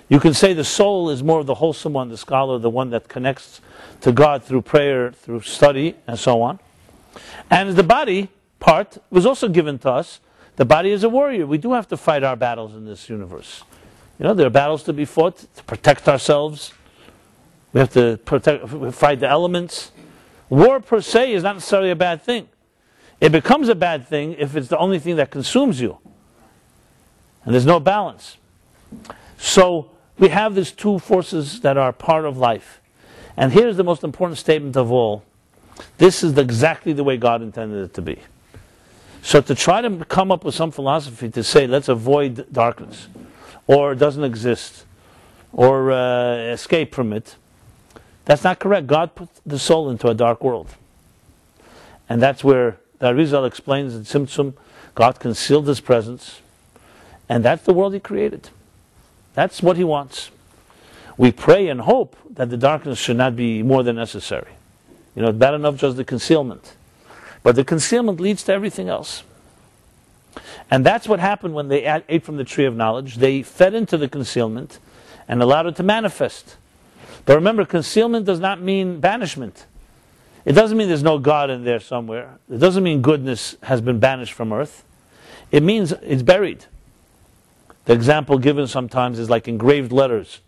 You can say the soul is more of the wholesome one, the scholar, the one that connects to God through prayer, through study, and so on. And the body part was also given to us. The body is a warrior. We do have to fight our battles in this universe. You know, there are battles to be fought to protect ourselves. We have to fight the elements. War per se is not necessarily a bad thing. It becomes a bad thing if it's the only thing that consumes you. And there's no balance. So we have these two forces that are part of life. And here's the most important statement of all. This is exactly the way God intended it to be. So to try to come up with some philosophy to say, let's avoid darkness, or it doesn't exist, or escape from it, that's not correct. God put the soul into a dark world. And that's where the Arizal explains in Tzimtzum, God concealed his presence, and that's the world he created. That's what he wants. We pray and hope that the darkness should not be more than necessary. You know, it's bad enough just the concealment. But the concealment leads to everything else. And that's what happened when they ate from the tree of knowledge. They fed into the concealment and allowed it to manifest. But remember, concealment does not mean banishment. It doesn't mean there's no God in there somewhere. It doesn't mean goodness has been banished from earth. It means it's buried. The example given sometimes is like engraved letters.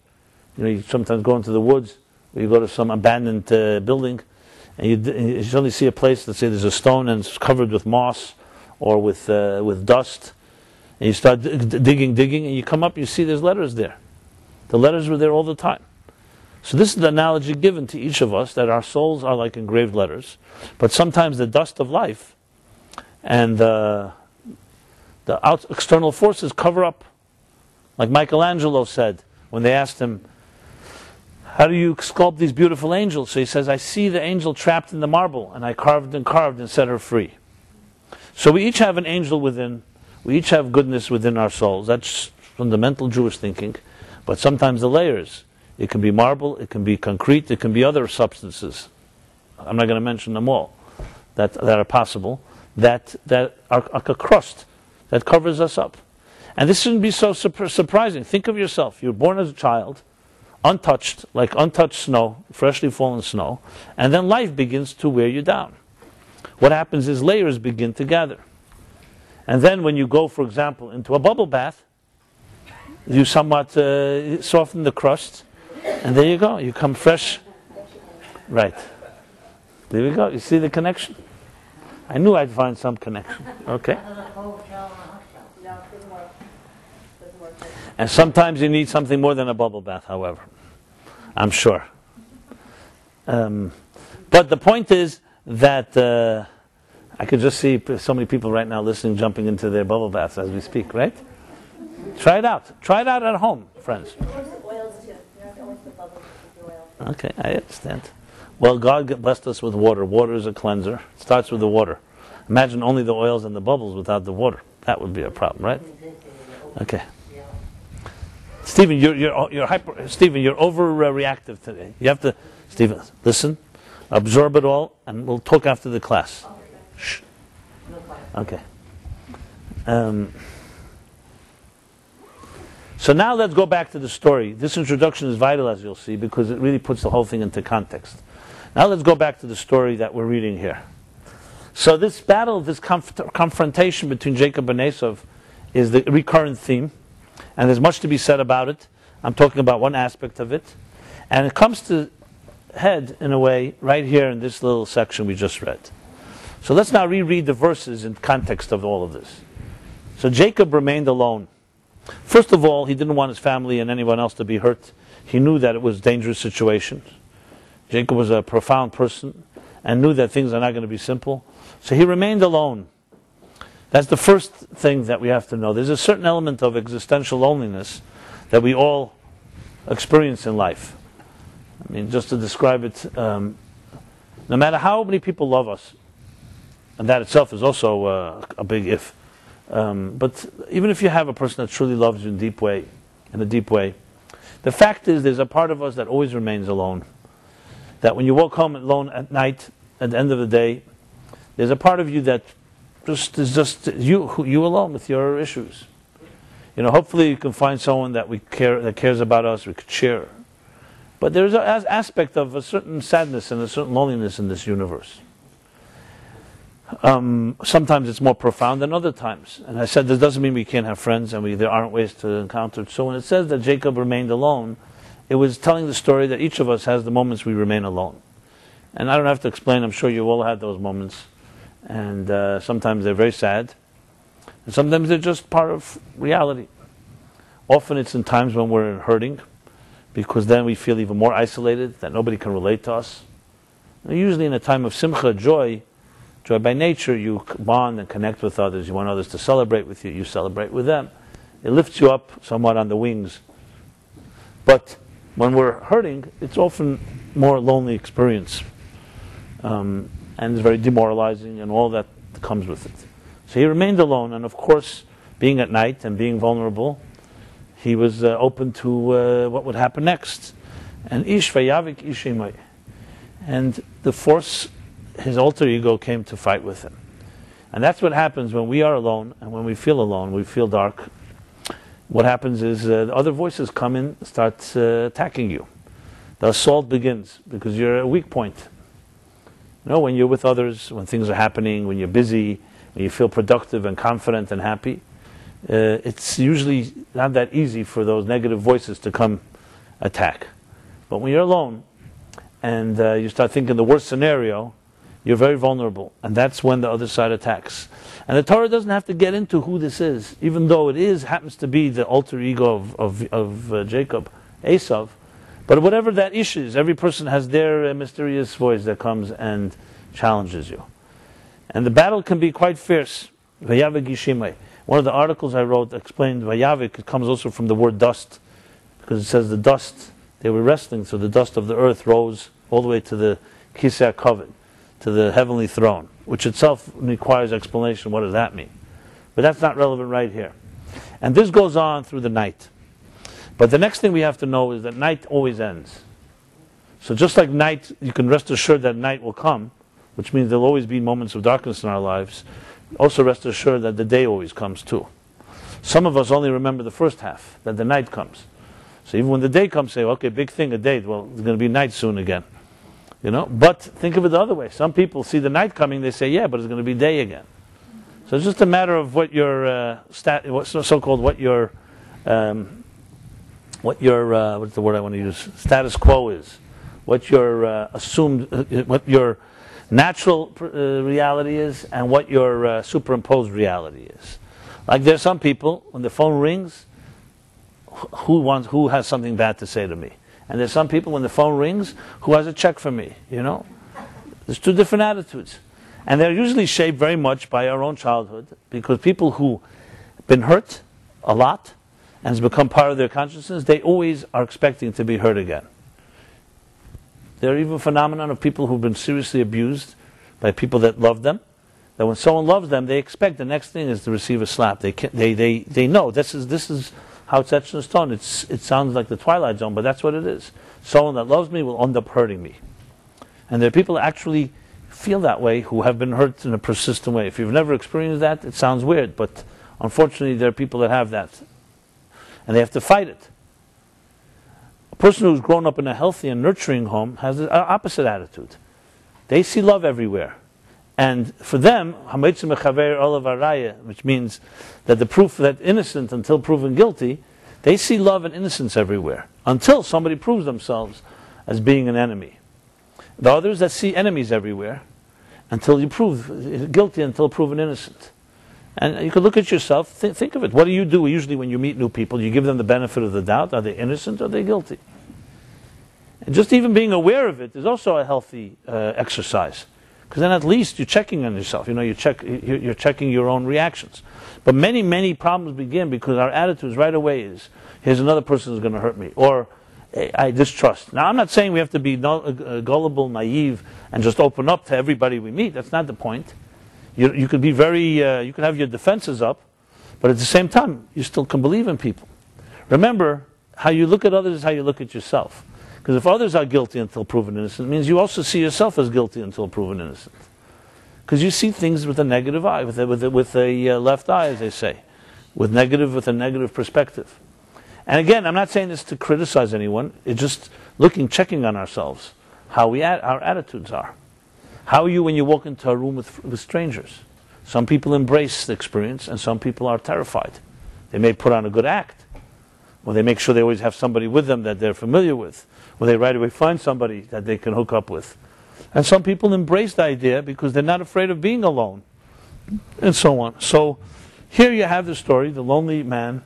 You know, you sometimes go into the woods, or you go to some abandoned building, and you suddenly see a place, let's say there's a stone and it's covered with moss or with dust, and you start digging, and you come up, you see there's letters there. The letters were there all the time. So this is the analogy given to each of us, that our souls are like engraved letters, but sometimes the dust of life and the external forces cover up. Like Michelangelo said when they asked him, how do you sculpt these beautiful angels? So he says, I see the angel trapped in the marble, and I carved and set her free. So we each have an angel within. We each have goodness within our souls. That's fundamental Jewish thinking. But sometimes the layers, it can be marble, it can be concrete, it can be other substances. I'm not going to mention them all that are possible, that are like a crust that covers us up. And this shouldn't be so surprising. Think of yourself. You're born as a child, untouched, like untouched snow, freshly fallen snow, and then life begins to wear you down. What happens is layers begin to gather. And then when you go, for example, into a bubble bath, you somewhat soften the crust, and there you go. You come fresh. Right. There we go. You see the connection? I knew I'd find some connection. Okay. And sometimes you need something more than a bubble bath, however. I'm sure. But the point is that I could just see so many people right now listening, jumping into their bubble baths as we speak, right? Try it out. Try it out at home, friends. Oils too. You don't always put bubbles with the oil. Okay, I understand. Well, God blessed us with water. Water is a cleanser. It starts with the water. Imagine only the oils and the bubbles without the water. That would be a problem, right? Okay. Stephen, Stephen, you're overreactive today. You have to, Stephen, listen, absorb it all, and we'll talk after the class. Shh. Okay. So now let's go back to the story. This introduction is vital, as you'll see, because it really puts the whole thing into context. Now let's go back to the story that we're reading here. So this battle, this confrontation between Jacob and Esau is the recurrent theme, and there's much to be said about it. I'm talking about one aspect of it, and it comes to head in a way right here in this little section we just read. So let's now reread the verses in context of all of this. So Jacob remained alone. First of all, he didn't want his family and anyone else to be hurt. He knew that it was a dangerous situation. Jacob was a profound person and knew that things are not going to be simple. So he remained alone. That's the first thing that we have to know. There's a certain element of existential loneliness that we all experience in life. I mean, just to describe it, no matter how many people love us, and that itself is also a big if, but even if you have a person that truly loves you in a deep way, the fact is there's a part of us that always remains alone. That when you walk home alone at night, at the end of the day, there's a part of you that is just you alone with your issues. You know, hopefully you can find someone that cares about us, we could share. But there's an aspect of a certain sadness and a certain loneliness in this universe. Sometimes it's more profound than other times. And I said this doesn't mean we can't have friends and there aren't ways to encounter it. So when it says that Jacob remained alone, it was telling the story that each of us has the moments we remain alone. And I don't have to explain, I'm sure you all had those moments. And sometimes they're very sad. And sometimes they're just part of reality. Often it's in times when we're hurting, because then we feel even more isolated, that nobody can relate to us. And usually in a time of simcha, joy by nature, you bond and connect with others. You want others to celebrate with you. You celebrate with them. It lifts you up somewhat on the wings. But when we're hurting, it's often more lonely experience. And it's very demoralizing and all that comes with it. So he remained alone, and of course, being at night and being vulnerable, he was open to what would happen next. And ish vayavik ishimai. And the force, his alter ego, came to fight with him. And that's what happens when we are alone, and when we feel dark. What happens is other voices come in, start attacking you. The assault begins, because you're a weak point. You know, when you're with others, when things are happening, when you're busy, when you feel productive and confident and happy, it's usually not that easy for those negative voices to come attack. But when you're alone, and you start thinking the worst scenario, you're very vulnerable, and that's when the other side attacks. And the Torah doesn't have to get into who this is, even though it happens to be the alter ego of Jacob, Esau. But whatever that issue is, every person has their mysterious voice that comes and challenges you. And the battle can be quite fierce. Vayavik ishimai. One of the articles I wrote explained Vayavik. It comes also from the word dust, because it says the dust, they were wrestling, so the dust of the earth rose all the way to the Kisei HaKavod, to the heavenly throne, which itself requires explanation. What does that mean? But that's not relevant right here. And this goes on through the night. But the next thing we have to know is that night always ends. So just like night, you can rest assured that night will come, which means there will always be moments of darkness in our lives. Also rest assured that the day always comes too. Some of us only remember the first half, that the night comes. So even when the day comes, say, okay, big thing, a day, well, it's going to be night soon again. You know, but think of it the other way. Some people see the night coming, they say, yeah, but it's going to be day again. So it's just a matter of what your what's your what's the word I want to use? Status quo is. What your assumed, what your natural reality is, and what your superimposed reality is. Like there's some people, when the phone rings, who has something bad to say to me? And there's some people, when the phone rings, who has a check for me, you know? There's two different attitudes. And they're usually shaped very much by our own childhood, because people who have been hurt a lot, and it's become part of their consciousness, they always are expecting to be hurt again. There are even phenomenon of people who've been seriously abused by people that love them, that when someone loves them, they expect the next thing is to receive a slap. They know this is how it's etched in stone. It sounds like the Twilight Zone, but that's what it is. Someone that loves me will end up hurting me. And there are people that actually feel that way, who have been hurt in a persistent way. If you've never experienced that, it sounds weird, but unfortunately there are people that have that. And they have to fight it. A person who's grown up in a healthy and nurturing home has the opposite attitude. They see love everywhere. And for them, which means that the proof that innocent until proven guilty, they see love and innocence everywhere, until somebody proves themselves as being an enemy. The others that see enemies everywhere, until you prove guilty, until proven innocent. And you could look at yourself, think of it. What do? Usually when you meet new people, you give them the benefit of the doubt. Are they innocent or are they guilty? And just even being aware of it is also a healthy exercise. Because then at least you're checking on yourself. You're checking your own reactions. But many problems begin because our attitudes right away is, here's another person who's going to hurt me. Or, I distrust. Now, I'm not saying we have to be gullible, naive, and just open up to everybody we meet. That's not the point. You could be you could have your defenses up, but at the same time, you still can believe in people. Remember, how you look at others is how you look at yourself. Because if others are guilty until proven innocent, it means you also see yourself as guilty until proven innocent. Because you see things with a negative eye, with a left eye, as they say, with a negative perspective. And again, I'm not saying this to criticize anyone. It's just checking on ourselves, how our attitudes are. How are you when you walk into a room with strangers? Some people embrace the experience, and some people are terrified. They may put on a good act, or they make sure they always have somebody with them that they're familiar with, or they right away find somebody that they can hook up with. And some people embrace the idea because they're not afraid of being alone, and so on. So here you have the story, the lonely man,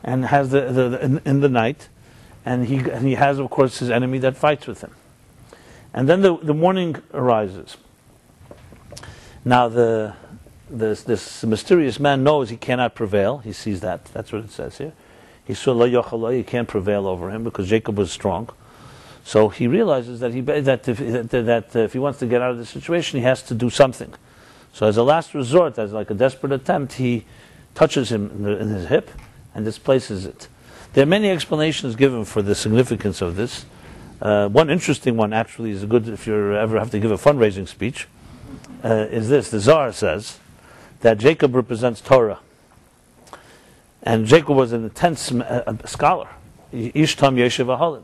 and has in the night, and he has, of course, his enemy that fights with him. And then the morning arises. Now this mysterious man knows he cannot prevail. He sees that. That's what it says here. He saw lo yochalo, he can't prevail over him because Jacob was strong. So he realizes that if he wants to get out of the situation, he has to do something. So as a last resort, as like a desperate attempt, he touches him in his hip and displaces it. There are many explanations given for the significance of this. One interesting one actually is good if you ever have to give a fundraising speech, is this. The Zohar says that Jacob represents Torah. And Jacob was an intense scholar. Ishtam Yeshiv Ahalim.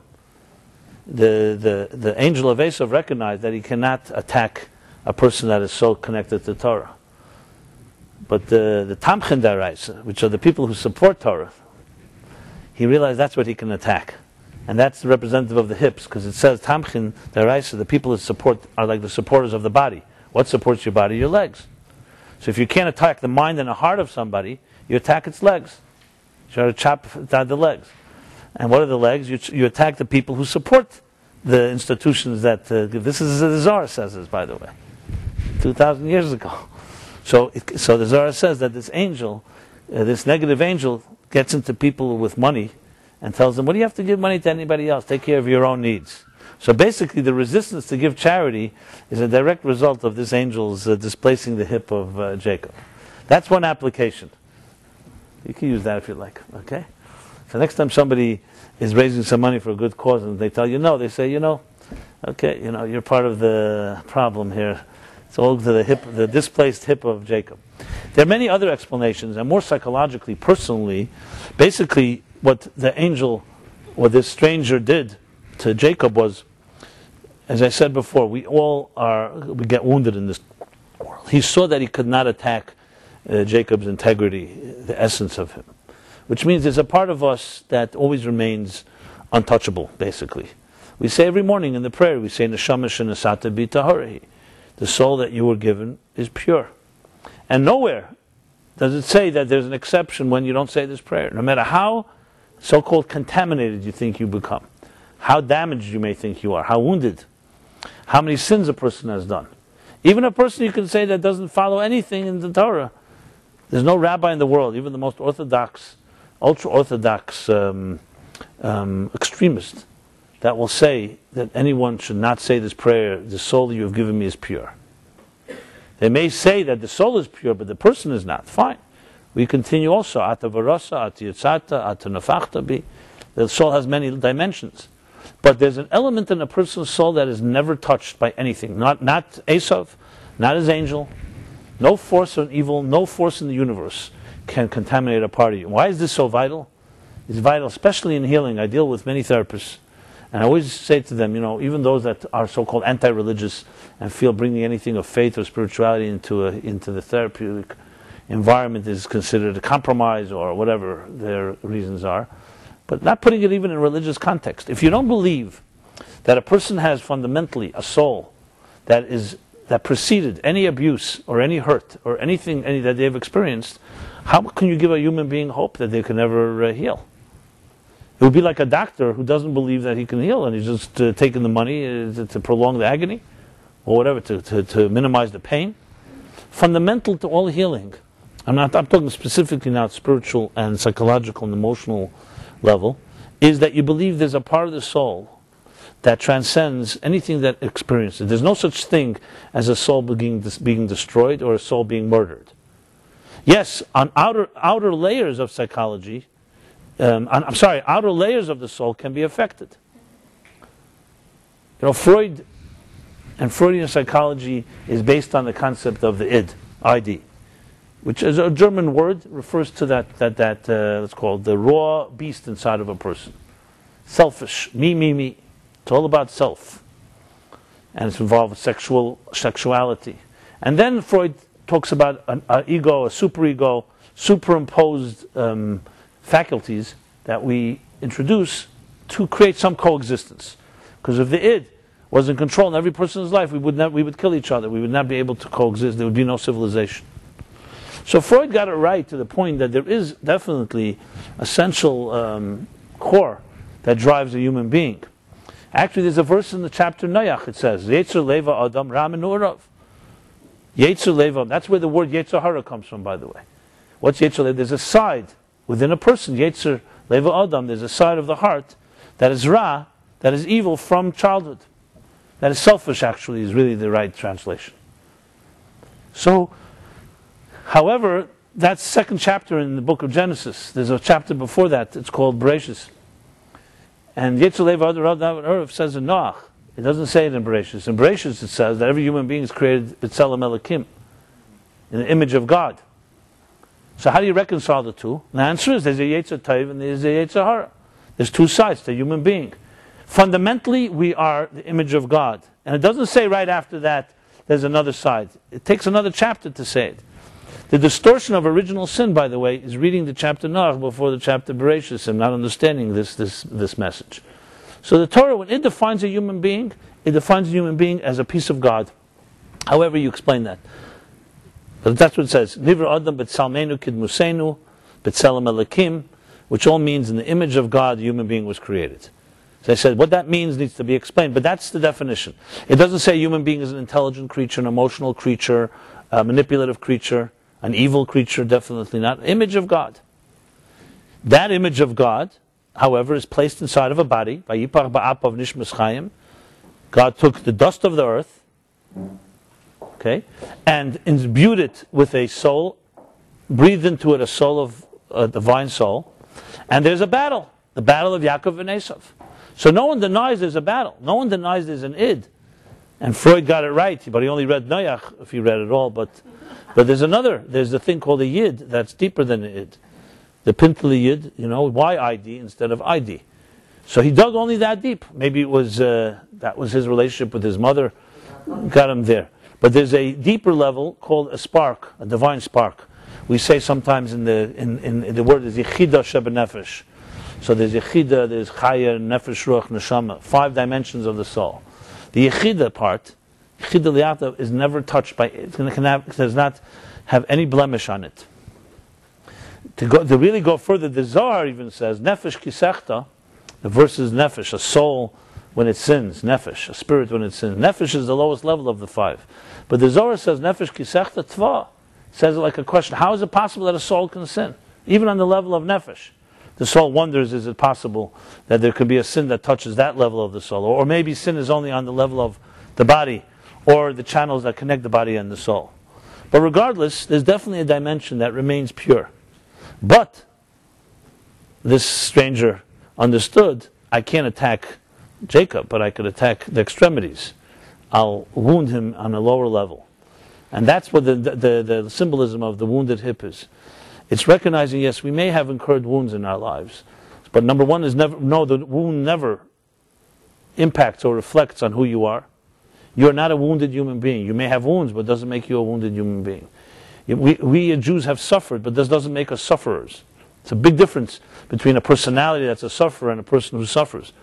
The angel of Esav recognized that he cannot attack a person that is so connected to Torah. But the Tamchin Daraisa, which are the people who support Torah, he realized that's what he can attack. And that's representative of the hips, because it says Tamchin Daraisa, the people that support are like the supporters of the body. What supports your body? Your legs. So if you can't attack the mind and the heart of somebody, you attack its legs. You try to chop down the legs. And what are the legs? You attack the people who support the institutions that this is the Zohar says this, by the way, 2,000 years ago. So the Zohar says that this angel, this negative angel, gets into people with money and tells them, what do you have to give money to anybody else? Take care of your own needs. So basically the resistance to give charity is a direct result of this angel's displacing the hip of Jacob. That's one application. You can use that if you like, okay? So next time somebody is raising some money for a good cause and they tell you no, they say, okay, you're part of the problem here. It's all to the displaced hip of Jacob. There are many other explanations, and more psychologically, personally, basically what the angel or this stranger did to Jacob was, as I said before, we get wounded in this world. He saw that he could not attack Jacob's integrity, the essence of him. Which means there's a part of us that always remains untouchable, basically. We say every morning in the prayer, we say, Neshama shenasata bi tahorah. The soul that you were given is pure. And nowhere does it say that there's an exception when you don't say this prayer. No matter how so-called contaminated you think you become, how damaged you may think you are, how wounded, how many sins a person has done. Even a person you can say that doesn't follow anything in the Torah. There's no rabbi in the world, even the most orthodox, ultra-orthodox extremist, that will say that anyone should not say this prayer, the soul you have given me is pure. They may say that the soul is pure, but the person is not. Fine. We continue also. Ata varasa, ata yitzata, ata nafachta bi. The soul has many dimensions. But there's an element in a person's soul that is never touched by anything. Not Esav, not his angel. No force of evil, no force in the universe can contaminate a part of you. Why is this so vital? It's vital, especially in healing. I deal with many therapists. And I always say to them, even those that are so-called anti-religious and feel bringing anything of faith or spirituality into the therapeutic environment is considered a compromise or whatever their reasons are, but not putting it even in religious context. If you don't believe that a person has fundamentally a soul that preceded any abuse or any hurt or anything that they've experienced, how can you give a human being hope that they can never heal? It would be like a doctor who doesn't believe that he can heal and he's just taking the money to prolong the agony or whatever, to minimize the pain. Fundamental to all healing, I'm talking specifically now spiritual and psychological and emotional level, is that you believe there's a part of the soul that transcends anything that experiences. There's no such thing as a soul being destroyed or a soul being murdered. Yes, on outer layers of psychology, outer layers of the soul can be affected. Freud and Freudian psychology is based on the concept of the id, which is a German word, refers to that let's call it the raw beast inside of a person. Selfish, me. It's all about self. And it's involved with sexuality. And then Freud talks about an ego, a superego, superimposed faculties that we introduce to create some coexistence. Because if the id was in control in every person's life, we would kill each other. We would not be able to coexist. There would be no civilization. So Freud got it right to the point that there is definitely essential core that drives a human being. Actually, there's a verse in the chapter Noach. It says, "Yetzer leva adam ra min urav." Yetzer leva. That's where the word Yetzer hara comes from, by the way. What's Yetzer leva? There's a side within a person. Yetzer leva adam. There's a side of the heart that is ra, that is evil from childhood. That is selfish. Actually, is really the right translation. So, however, that's the second chapter in the book of Genesis. There's a chapter before that. It's called Bereshis. And Yetzer leva adam says in Noach. It doesn't say it in Bereshis. In Bereshis it says that every human being is created b'tzelem Elokim, in the image of God. So how do you reconcile the two? And the answer is there's a Yetzer Tov and there's a Yetzer Hara. There's two sides to a human being. Fundamentally, we are the image of God. And it doesn't say right after that there's another side. It takes another chapter to say it. The distortion of original sin, by the way, is reading the chapter Noach before the chapter Bereshis and not understanding this message. So the Torah, when it defines a human being, it defines a human being as a piece of God. However you explain that. But that's what it says. Nivra Adam b'tzalmenu kidmusenu b'tzelem Elokim, which all means in the image of God, the human being was created. So I said, what that means needs to be explained, but that's the definition. It doesn't say a human being is an intelligent creature, an emotional creature, a manipulative creature, an evil creature, definitely not. Image of God. That image of God, however, is placed inside of a body. Vayipach ba'apav nishmas chayim. God took the dust of the earth, okay, and imbued it with a soul, breathed into it a soul of a divine soul, and there's a battle, the battle of Yaakov and Esav. So no one denies there's a battle. No one denies there's an id. And Freud got it right, but he only read Noach, if he read it all. But there's the thing called a yid that's deeper than the id. The pintele yid, why ID instead of ID? So he dug only that deep. Maybe it was that was his relationship with his mother, got him there. But there's a deeper level called a spark, a divine spark. We say sometimes in the word is yichida shebenefesh. So there's yichida, there's chaya, nefesh, ruach, neshama, 5 dimensions of the soul. The yichida part, yichida liata, is never touched by it. It does not have any blemish on it. To really go further, the Zohar even says, nefesh kisechta, the verse is nefesh, a soul when it sins, nefesh, a spirit when it sins. Nefesh is the lowest level of the 5. But the Zohar says, nefesh kisechta tva. It says it like a question, how is it possible that a soul can sin? Even on the level of nefesh. The soul wonders, is it possible that there could be a sin that touches that level of the soul? Or maybe sin is only on the level of the body, or the channels that connect the body and the soul. But regardless, there's definitely a dimension that remains pure. But this stranger understood, I can't attack Jacob, but I could attack the extremities. I'll wound him on a lower level. And that's what the symbolism of the wounded hip is. It's recognizing, yes, we may have incurred wounds in our lives. But number one is the wound never impacts or reflects on who you are. You're not a wounded human being. You may have wounds, but it doesn't make you a wounded human being. We Jews have suffered, but this doesn't make us sufferers. It's a big difference between a personality that's a sufferer and a person who suffers.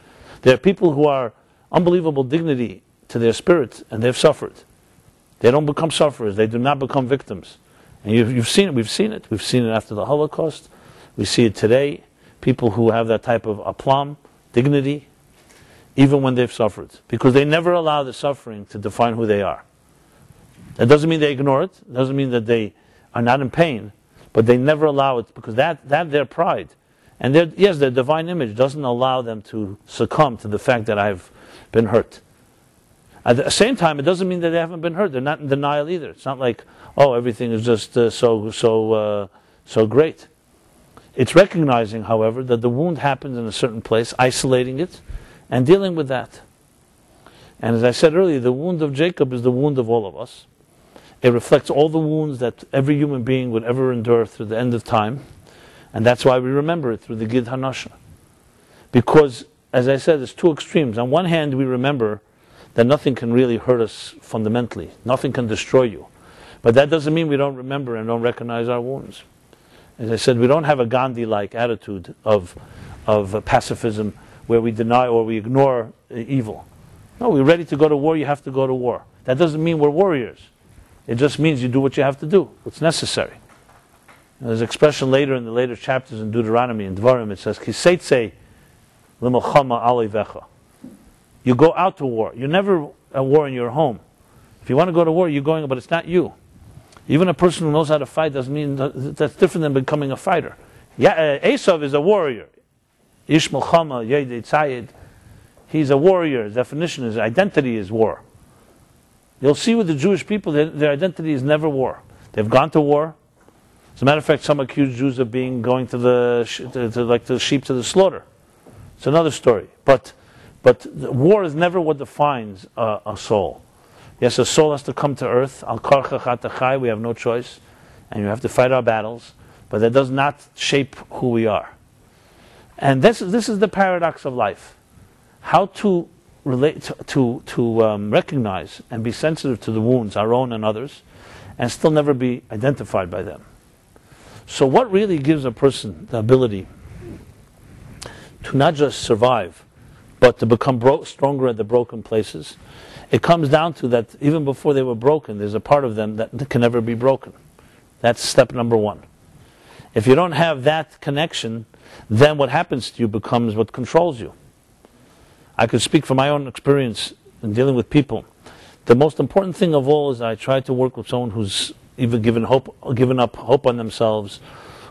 There are people who are unbelievable dignity to their spirit, and they've suffered. They don't become sufferers. They do not become victims. And you've seen it. We've seen it. We've seen it after the Holocaust. We see it today. People who have that type of aplomb, dignity, even when they've suffered. Because they never allow the suffering to define who they are. That doesn't mean they ignore it. It doesn't mean that they are not in pain. But they never allow it, because that their pride. And their divine image doesn't allow them to succumb to the fact that I've been hurt. At the same time, it doesn't mean that they haven't been hurt. They're not in denial either. It's not like, oh, everything is just so great. It's recognizing, however, that the wound happens in a certain place, isolating it, and dealing with that. And as I said earlier, the wound of Jacob is the wound of all of us. It reflects all the wounds that every human being would ever endure through the end of time. And that's why we remember it through the Gid Hanasha. Because, as I said, there's two extremes. On one hand, we remember that nothing can really hurt us fundamentally. Nothing can destroy you. But that doesn't mean we don't remember and don't recognize our wounds. As I said, we don't have a Gandhi-like attitude of pacifism where we deny or we ignore evil. No, we're ready to go to war, you have to go to war. That doesn't mean we're warriors. It just means you do what you have to do, what's necessary. And there's an expression later in the later chapters in Deuteronomy and Dvarim, it says, Kiseitze l'melchama alevecha. You go out to war. You're never at war in your home. If you want to go to war, you're going, but it's not you. Even a person who knows how to fight doesn't mean that's different than becoming a fighter. Esav is a warrior. Ish melchama, yedei tzayid. He's a warrior. His definition, his identity is war. You'll see with the Jewish people, their identity is never war. They've gone to war. As a matter of fact, some accuse Jews of going to the sheep to the slaughter. It's another story. But war is never what defines a soul. Yes, a soul has to come to earth. Al karcha chatachai, we have no choice, and you have to fight our battles. But that does not shape who we are. And this is the paradox of life: how to relate to recognize and be sensitive to the wounds, our own and others, and still never be identified by them. So what really gives a person the ability to not just survive, but to become stronger at the broken places? It comes down to that even before they were broken, there's a part of them that can never be broken. That's step number one. If you don't have that connection, then what happens to you becomes what controls you. I could speak from my own experience in dealing with people. The most important thing of all is I try to work with someone who's even given up hope on themselves,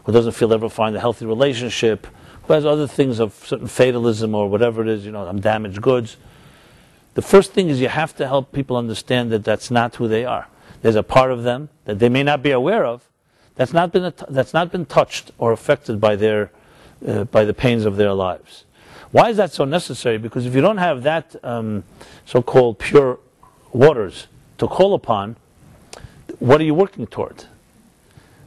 who doesn't feel ever find a healthy relationship, who has other things of certain fatalism or whatever it is, I'm damaged goods. The first thing is you have to help people understand that that's not who they are. There's a part of them that they may not be aware of that's not been touched or affected by by the pains of their lives. Why is that so necessary? Because if you don't have that so-called pure waters to call upon, what are you working toward?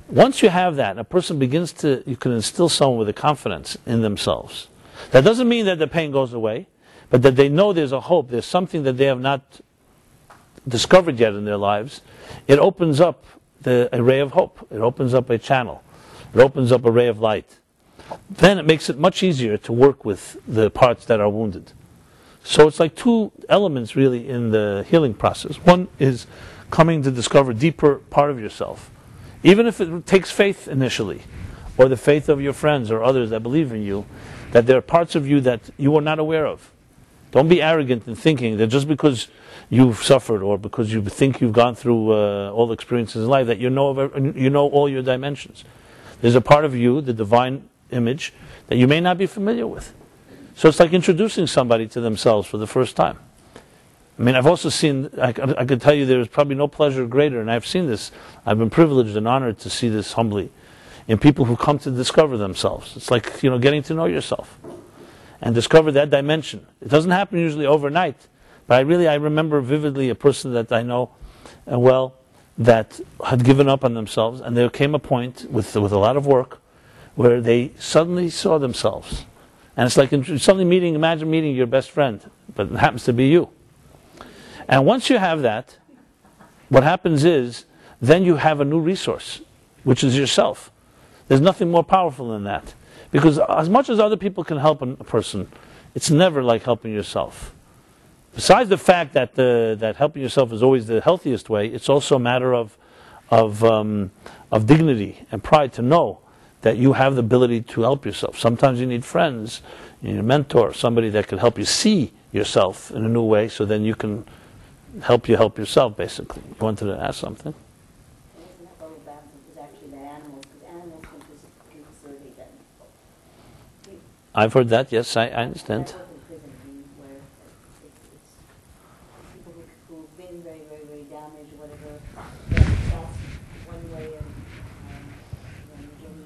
Once you have that, a person you can instill someone with a confidence in themselves. That doesn't mean that the pain goes away, but that they know there's a hope, there's something that they have not discovered yet in their lives. It opens up a ray of hope. It opens up a channel. It opens up a ray of light. Then it makes it much easier to work with the parts that are wounded. So it's like two elements really in the healing process. One is coming to discover a deeper part of yourself. Even if it takes faith initially, or the faith of your friends or others that believe in you, that there are parts of you that you are not aware of. Don't be arrogant in thinking that just because you've suffered or because you think you've gone through all the experiences in life that you know all your dimensions. There's a part of you, the divine image, that you may not be familiar with. So it's like introducing somebody to themselves for the first time. I mean, I've also seen, I could tell you there's probably no pleasure greater, and I've seen this, I've been privileged and honored to see this humbly, in people who come to discover themselves. It's like, getting to know yourself and discover that dimension. It doesn't happen usually overnight, but I remember vividly a person that I know well that had given up on themselves, and there came a point with a lot of work where they suddenly saw themselves. And it's like imagine meeting your best friend, but it happens to be you. And once you have that, what happens is, then you have a new resource, which is yourself. There's nothing more powerful than that. Because as much as other people can help a person, it's never like helping yourself. Besides the fact that that helping yourself is always the healthiest way, it's also a matter of dignity and pride to know that you have the ability to help yourself. Sometimes you need friends, you need a mentor, somebody that can help you see yourself in a new way, so then you can help yourself, basically. You wanted to ask something? Isn't that lower bound is actually that animals, because animals can facilitate that. I've heard that, yes, I understand. I work in prison, where it's people who've been very, very, very damaged or whatever, that's one way of getting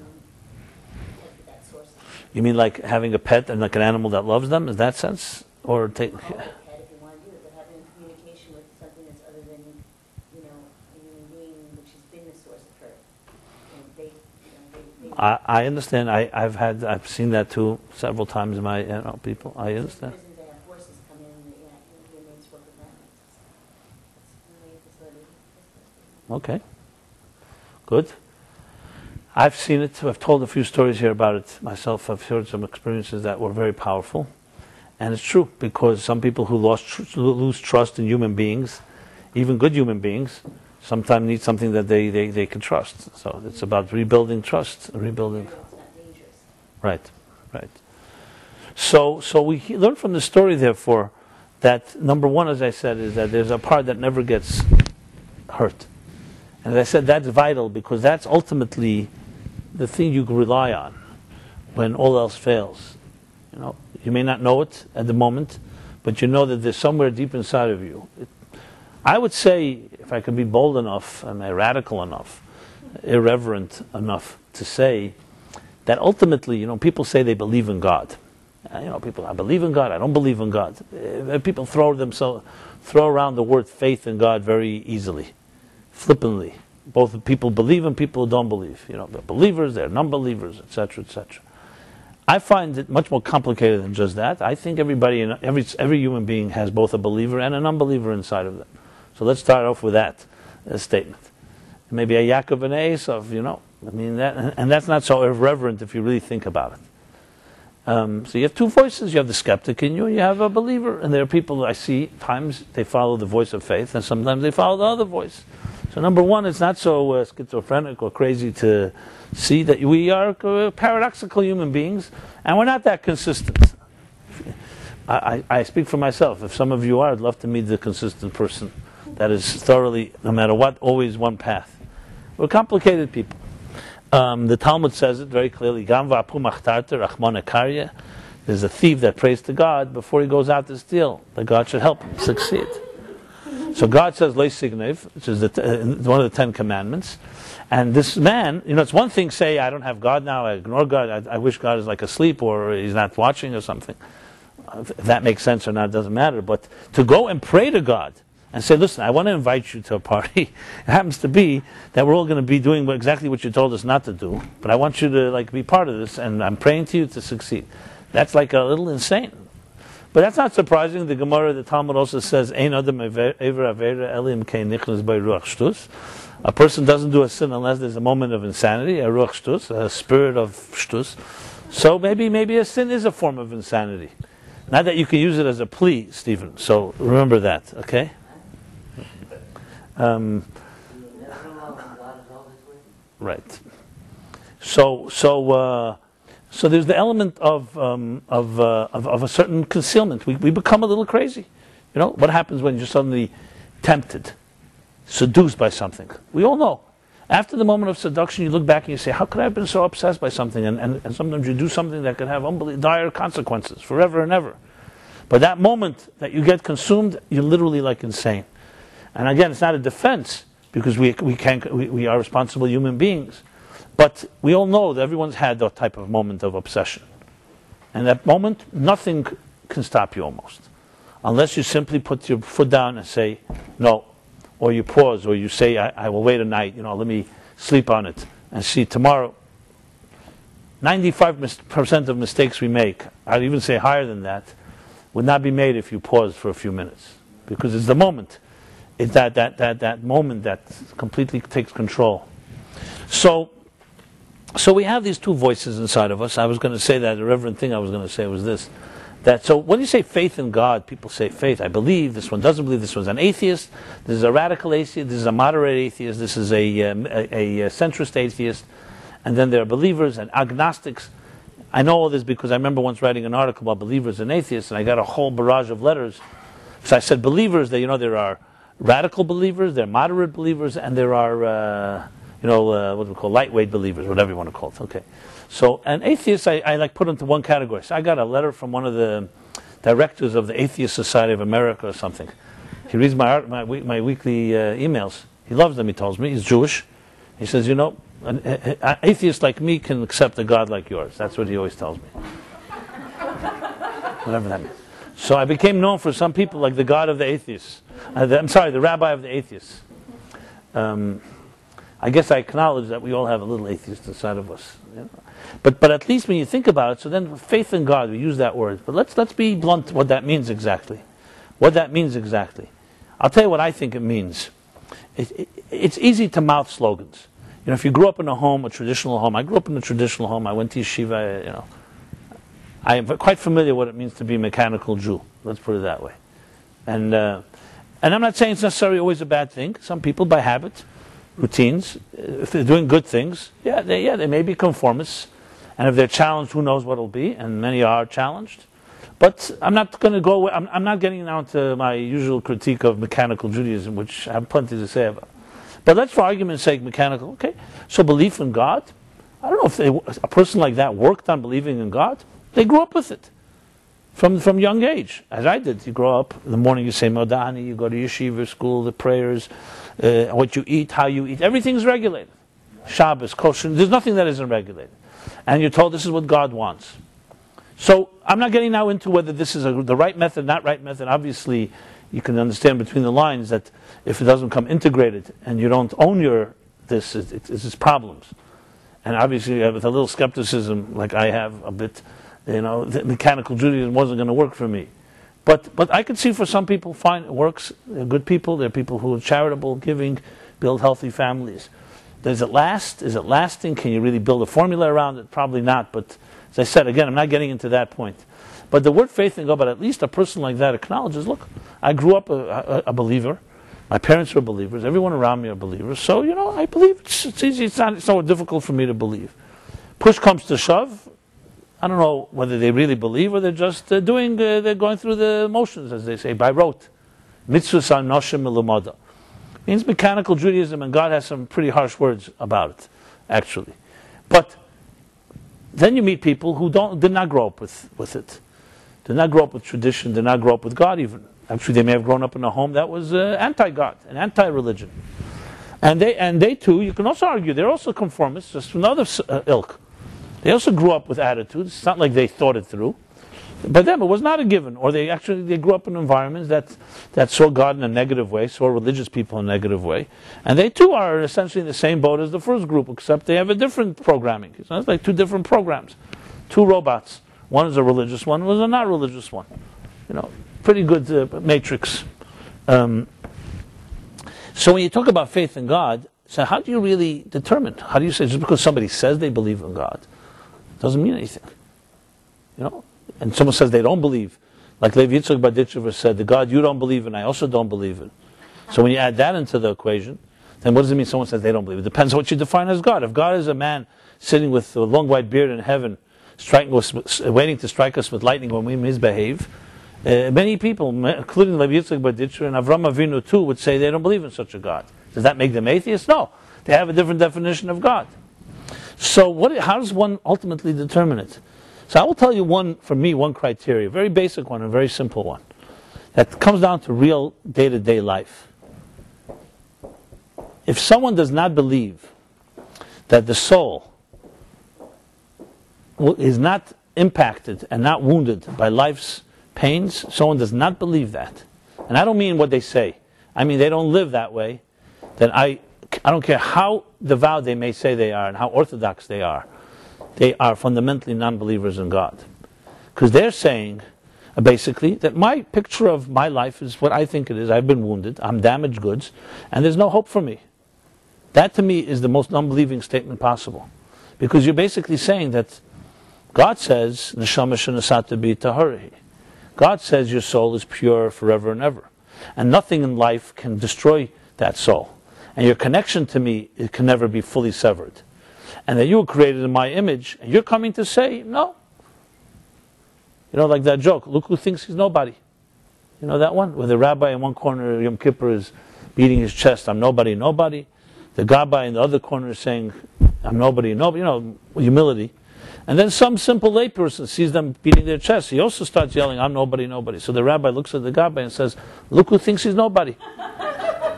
that source. You mean like having a pet and like an animal that loves them, in that sense? Or take... Call it a pet if you want to do it, but having communication with something that's other than, a human being, which has been the source of hurt. I understand. I've seen that too several times in my people. I understand. Prisons, they have horses come in and inmates work with them. That's the way facility. Okay. Good. I've seen it. I've told a few stories here about it myself. I've heard some experiences that were very powerful. And it's true, because some people who lose trust in human beings, even good human beings, sometimes need something that they can trust. So it's about rebuilding trust, rebuilding. It's not dangerous. Right. So we learn from the story, therefore, that number one, as I said, is that there's a part that never gets hurt. And as I said, that's vital, because that's ultimately the thing you can rely on when all else fails. You may not know it at the moment, but you know that there's somewhere deep inside of you. I would say, if I could be bold enough, and radical enough, irreverent enough to say that ultimately, people say they believe in God. People, I believe in God, I don't believe in God. People throw around the word faith in God very easily, flippantly. Both people believe and people who don't believe. They're believers, they're non-believers, etc., etc. I find it much more complicated than just that. I think every human being has both a believer and an unbeliever inside of them. So let's start off with that statement. Maybe a Yaakov and a Esav, and that's not so irreverent if you really think about it. So you have two voices. You have the skeptic in you, and you have a believer. And there are people I see, times they follow the voice of faith, and sometimes they follow the other voice. So number one, it's not so schizophrenic or crazy to see that we are paradoxical human beings, and we're not that consistent. I speak for myself. If some of you are, I'd love to meet the consistent person that is thoroughly, no matter what, always one path. We're complicated people. The Talmud says it very clearly. There's a thief that prays to God before he goes out to steal, that God should help him succeed. So God says, "Lo signev," which is one of the 10 Commandments. And this man, it's one thing say, I don't have God now, I ignore God, I wish God is like asleep or he's not watching or something. If that makes sense or not, doesn't matter. But to go and pray to God and say, listen, I want to invite you to a party. It happens to be that we're all going to be doing exactly what you told us not to do, but I want you to be part of this, and I'm praying to you to succeed. That's like a little insane. But that's not surprising. The Gemara, the Talmud also says, Ein adam ever avera elim kein nichnas by ruach shtus. A person doesn't do a sin unless there's a moment of insanity, a ruach shtus, a spirit of shtus. So maybe a sin is a form of insanity. Not that you can use it as a plea, Stephen. So remember that, okay? Right. So there's the element of a certain concealment. We become a little crazy. What happens when you're suddenly tempted, seduced by something? We all know. After the moment of seduction, you look back and you say, how could I have been so obsessed by something? And sometimes you do something that could have dire consequences forever and ever. But that moment that you get consumed, you're literally like insane. And again, it's not a defense, because we are responsible human beings. But we all know that everyone's had that type of moment of obsession. And that moment, nothing can stop you almost. Unless you simply put your foot down and say, no. Or you pause, or you say, I will wait a night, let me sleep on it and see tomorrow. 95% of mistakes we make, I'd even say higher than that, would not be made if you pause for a few minutes. Because it's the moment. It's that moment that completely takes control. So we have these two voices inside of us. I was going to say that, the reverend thing I was going to say was this. So when you say faith in God, people say faith. I believe, this one doesn't believe, this one's an atheist, this is a radical atheist, this is a moderate atheist, this is a centrist atheist, and then there are believers and agnostics. I know all this because I remember once writing an article about believers and atheists, and I got a whole barrage of letters. So I said believers, there are radical believers, there are moderate believers, and there are, what do we call lightweight believers, whatever you want to call it. Okay. So an atheist, I like put into one category. So I got a letter from one of the directors of the Atheist Society of America or something. He reads my weekly emails. He loves them, he tells me. He's Jewish. He says, an atheist like me can accept a God like yours. That's what he always tells me. Whatever that means. So I became known for some people like the God of the atheists. The rabbi of the atheists. I guess I acknowledge that we all have a little atheist inside of us. But at least when you think about it, so then faith in God, we use that word. But let's be blunt what that means exactly. What that means exactly. I'll tell you what I think it means. It's easy to mouth slogans. If you grew up in a traditional home, I grew up in a traditional home, I went to yeshiva, I am quite familiar what it means to be a mechanical Jew. Let's put it that way. And I'm not saying it's necessarily always a bad thing. Some people, by habit, routines, if they're doing good things, they may be conformists. And if they're challenged, who knows what it'll be. And many are challenged. But I'm not going to go. I'm not getting down to my usual critique of mechanical Judaism, which I have plenty to say about. But let's, for argument's sake, mechanical. Okay, so belief in God. I don't know if a person like that worked on believing in God. They grew up with it from young age, as I did. You grow up in the morning, you say Modani, you go to yeshiva school, the prayers, what you eat, how you eat, everything's regulated. Shabbos, kosher, there's nothing that isn't regulated. And you're told this is what God wants. So I'm not getting now into whether this is the right method, not right method. Obviously, you can understand between the lines that if it doesn't come integrated and you don't own it's problems. And obviously, with a little skepticism, like I have a bit, the mechanical Judaism wasn't going to work for me. But I could see for some people, fine, it works. They're good people. They're people who are charitable, giving, build healthy families. Does it last? Is it lasting? Can you really build a formula around it? Probably not. But as I said, again, I'm not getting into that point. But the word faith in God, but at least a person like that acknowledges, look, I grew up a believer. My parents were believers. Everyone around me are believers. So, I believe. It's easy. It's not difficult for me to believe. Push comes to shove. I don't know whether they really believe or they're just they're going through the motions, as they say, by rote. Mitzvahs anoshim milumada. Means mechanical Judaism, and God has some pretty harsh words about it, actually. But then you meet people who did not grow up with it. Did not grow up with tradition, did not grow up with God even. Actually, they may have grown up in a home that was anti-God and anti-religion. And they too, you can also argue, they're also conformists, just from another ilk. They also grew up with attitudes. It's not like they thought it through. But them, it was not a given. Or they grew up in environments that saw God in a negative way, saw religious people in a negative way. And they too are essentially in the same boat as the first group, except they have a different programming. It's like two different programs. Two robots. One is a religious one, one is a not religious one. Pretty good matrix. So when you talk about faith in God, so how do you really determine? How do you say, just because somebody says they believe in God, doesn't mean anything. And someone says they don't believe. Like Vayishlach Baditchever said, the God you don't believe in, I also don't believe in. So when you add that into the equation, then what does it mean someone says they don't believe? It depends on what you define as God. If God is a man sitting with a long white beard in heaven, waiting to strike us with lightning when we misbehave, many people, including Vayishlach Baditchever and Avram Avinu too, would say they don't believe in such a God. Does that make them atheists? No. They have a different definition of God. So how does one ultimately determine it? So I will tell you one criteria, a very basic one, a very simple one, that comes down to real day-to-day life. If someone does not believe that the soul is not impacted and not wounded by life's pains, someone does not believe that. And I don't mean what they say. I mean they don't live that way. Then I don't care how devout they may say they are and how orthodox they are fundamentally non-believers in God. Because they're saying, basically, that my picture of my life is what I think it is. I've been wounded, I'm damaged goods, and there's no hope for me. That to me is the most unbelieving statement possible. Because you're basically saying that God says, Neshama shenasata bi tahari. God says your soul is pure forever and ever. And nothing in life can destroy that soul. And your connection to me, it can never be fully severed. And that you were created in my image, and you're coming to say, no. You know, like that joke, look who thinks he's nobody. You know that one? Where the rabbi in one corner of Yom Kippur is beating his chest, I'm nobody, nobody. The gabbai in the other corner is saying, I'm nobody, nobody, you know, humility. And then some simple layperson sees them beating their chest. He also starts yelling, I'm nobody, nobody. So the rabbi looks at the gabbai and says, look who thinks he's nobody.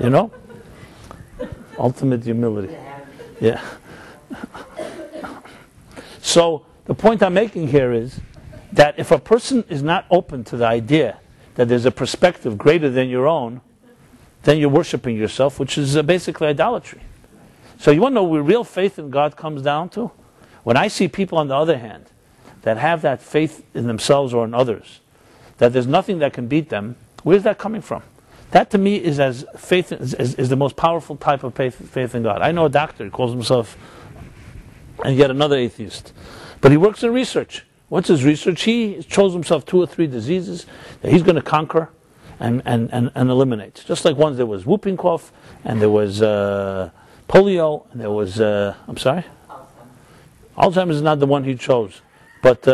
You know? Ultimate humility. Yeah. So the point I'm making here is that if a person is not open to the idea that there's a perspective greater than your own, then you're worshiping yourself, which is basically idolatry. So you want to know where real faith in God comes down to? When I see people, on the other hand, that have that faith in themselves or in others, that there's nothing that can beat them, where's that coming from? That to me is as faith is the most powerful type of faith in God. I know a doctor, he calls himself, and yet another atheist. But he works in research. What's his research? He chose himself 2 or 3 diseases that he's going to conquer and eliminate. Just like once there was whooping cough, and there was polio, and there was, I'm sorry? Alzheimer's is not the one he chose. But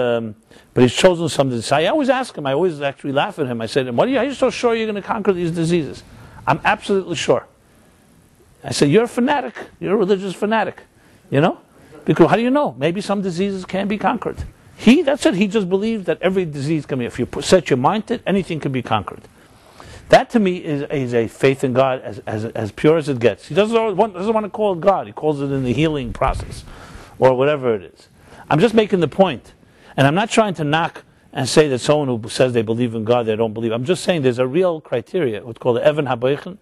he's chosen some diseases. I always ask him, I always actually laugh at him. I say to him, are you so sure you're going to conquer these diseases? I'm absolutely sure. I say, you're a fanatic. You're a religious fanatic. You know? Because how do you know? Maybe some diseases can be conquered. That's it. He just believes that every disease can be, if you set your mind to it, anything can be conquered. That to me is a faith in God as pure as it gets. He doesn't want to call it God. He calls it in the healing process or whatever it is. I'm just making the point. And I'm not trying to knock and say that someone who says they believe in God, they don't believe. I'm just saying there's a real criteria, what's called the Evan HaBoichen,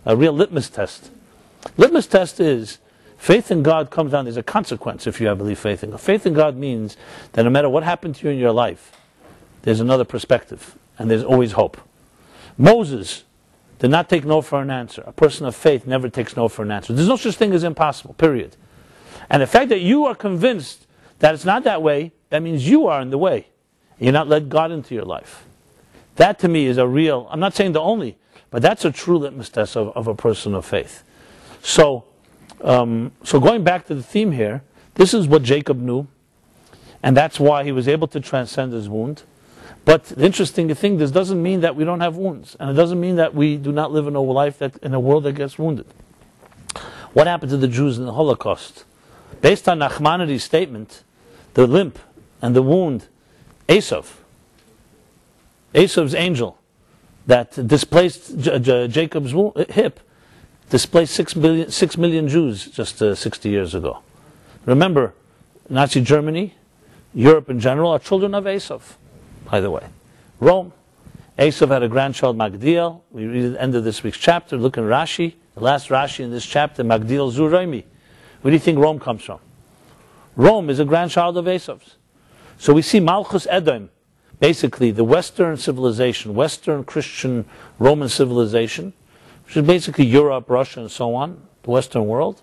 a real litmus test. Litmus test is faith in God comes down, there's a consequence if you have belief faith in God. Faith in God means that no matter what happened to you in your life, there's another perspective, and there's always hope. Moses did not take no for an answer. A person of faith never takes no for an answer. There's no such thing as impossible, period. And the fact that you are convinced that it's not that way, that means you are in the way. You're not let God into your life. That to me is a real, I'm not saying the only, but that's a true litmus test of a person of faith. So going back to the theme here, this is what Jacob knew, and that's why he was able to transcend his wound. But the interesting thing, this doesn't mean that we don't have wounds, and it doesn't mean that we do not live in a life in a world that gets wounded. What happened to the Jews in the Holocaust? Based on Nachmanides' statement, the limp and the wound, Esav's angel, that displaced Jacob's hip, displaced 6 million Jews just 60 years ago. Remember, Nazi Germany, Europe in general, are children of Esav, by the way. Rome, Esav had a grandchild, Magdiel. We read at the end of this week's chapter, look in Rashi, the last Rashi in this chapter, Magdiel Zuraimi. Where do you think Rome comes from? Rome is a grandchild of Esav's. So we see Malchus Edom, basically the Western civilization, Western Christian Roman civilization, which is basically Europe, Russia, and so on, the Western world,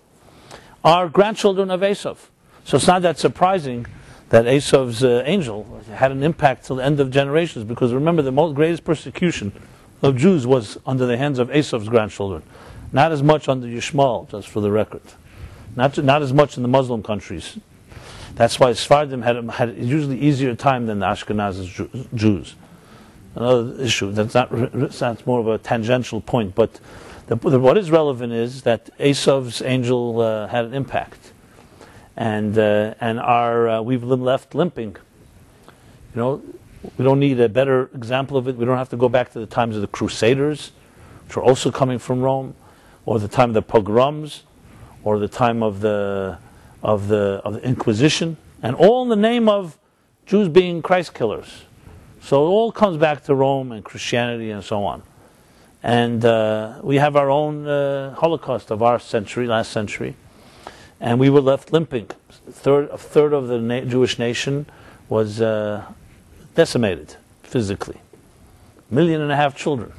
are grandchildren of Esav. So it's not that surprising that Esav's angel had an impact till the end of generations, because remember, the greatest persecution of Jews was under the hands of Esav's grandchildren. Not as much under Yishmael, just for the record. Not as much in the Muslim countries. That's why Sephardim had a usually easier time than the Ashkenazi Jews. Another issue, that's more of a tangential point, but what is relevant is that Esav's angel had an impact. And we've left limping. You know, we don't need a better example of it. We don't have to go back to the times of the Crusaders, which are also coming from Rome, or the time of the pogroms, or the time of the Inquisition, and all in the name of Jews being Christ killers. So it all comes back to Rome and Christianity and so on. And we have our own Holocaust of our century, last century, and we were left limping. A third of the Jewish nation was decimated physically. 1.5 million children,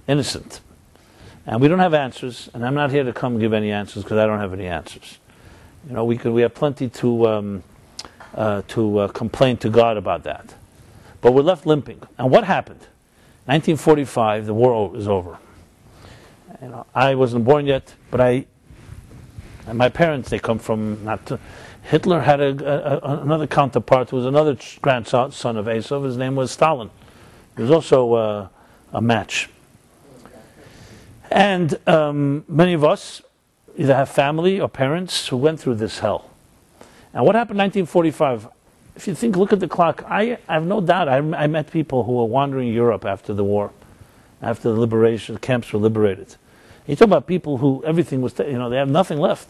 innocent. And we don't have answers, and I'm not here to come give any answers because I don't have any answers. You know, we have plenty to complain to God about that. But we're left limping. And what happened? 1945, the war is over. You know, I wasn't born yet, but and my parents, they come from Hitler had another counterpart who was another grandson of Esau. His name was Stalin. He was also a match. And many of us either have family or parents who went through this hell. And what happened in 1945? If you think, look at the clock. I have no doubt. I met people who were wandering Europe after the war, after the liberation, the camps were liberated. You talk about people who everything was, they have nothing left.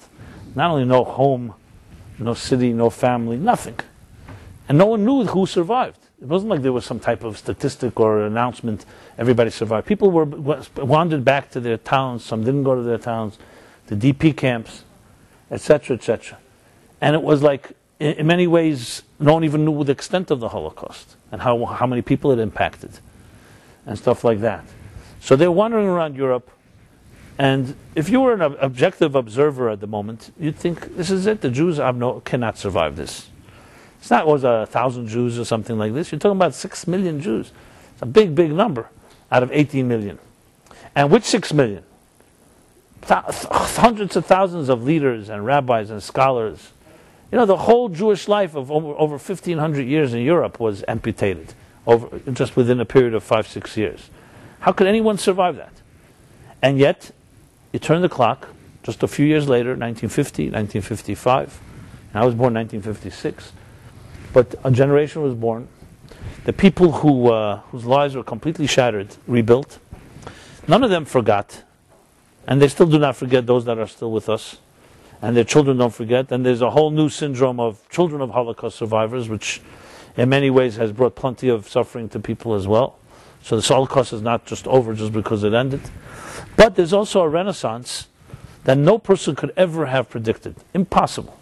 Not only no home, no city, no family, nothing. And no one knew who survived. It wasn't like there was some type of statistic or announcement, everybody survived. People wandered back to their towns, some didn't go to their towns, the DP camps, etc., etc. And it was like, in many ways, no one even knew the extent of the Holocaust and how many people it impacted and stuff like that. So they're wandering around Europe, and if you were an objective observer at the moment, you'd think, this is it, the Jews cannot survive this. It's not 1,000 Jews or something like this. You're talking about 6 million Jews. It's a big, big number out of 18 million. And which 6 million? Hundreds of thousands of leaders and rabbis and scholars. You know, the whole Jewish life of over 1,500 years in Europe was amputated just within a period of 5-6 years. How could anyone survive that? And yet, you turn the clock, just a few years later, 1950, 1955, and I was born in 1956, but a generation was born. The people whose lives were completely shattered, rebuilt. None of them forgot, and they still do not forget those that are still with us. And their children don't forget. And there's a whole new syndrome of children of Holocaust survivors, which in many ways has brought plenty of suffering to people as well. So this Holocaust is not just over just because it ended. But there's also a renaissance that no person could ever have predicted. Impossible.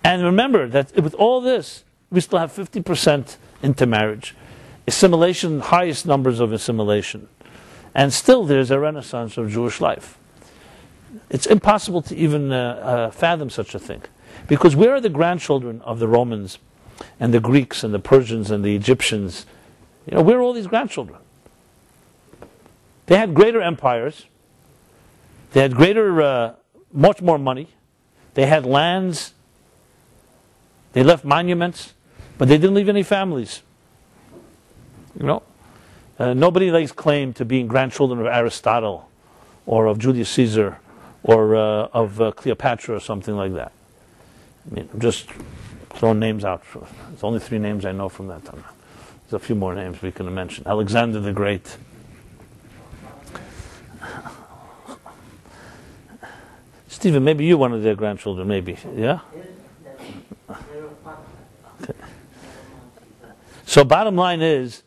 And remember that with all this, we still have 50% intermarriage. Assimilation, highest numbers of assimilation. And still there's a renaissance of Jewish life. It's impossible to even fathom such a thing. Because we are the grandchildren of the Romans and the Greeks and the Persians and the Egyptians. You know, we're all these grandchildren. They had greater empires. They had much more money. They had lands. They left monuments. But they didn't leave any families. You know? Nobody lays claim to being grandchildren of Aristotle or of Julius Caesar or of Cleopatra or something like that. I mean, I'm just throwing names out. There's only 3 names I know from that time. There's a few more names we can mention. Alexander the Great. Stephen, maybe you're one of their grandchildren, maybe. Yeah? Okay. So bottom line is,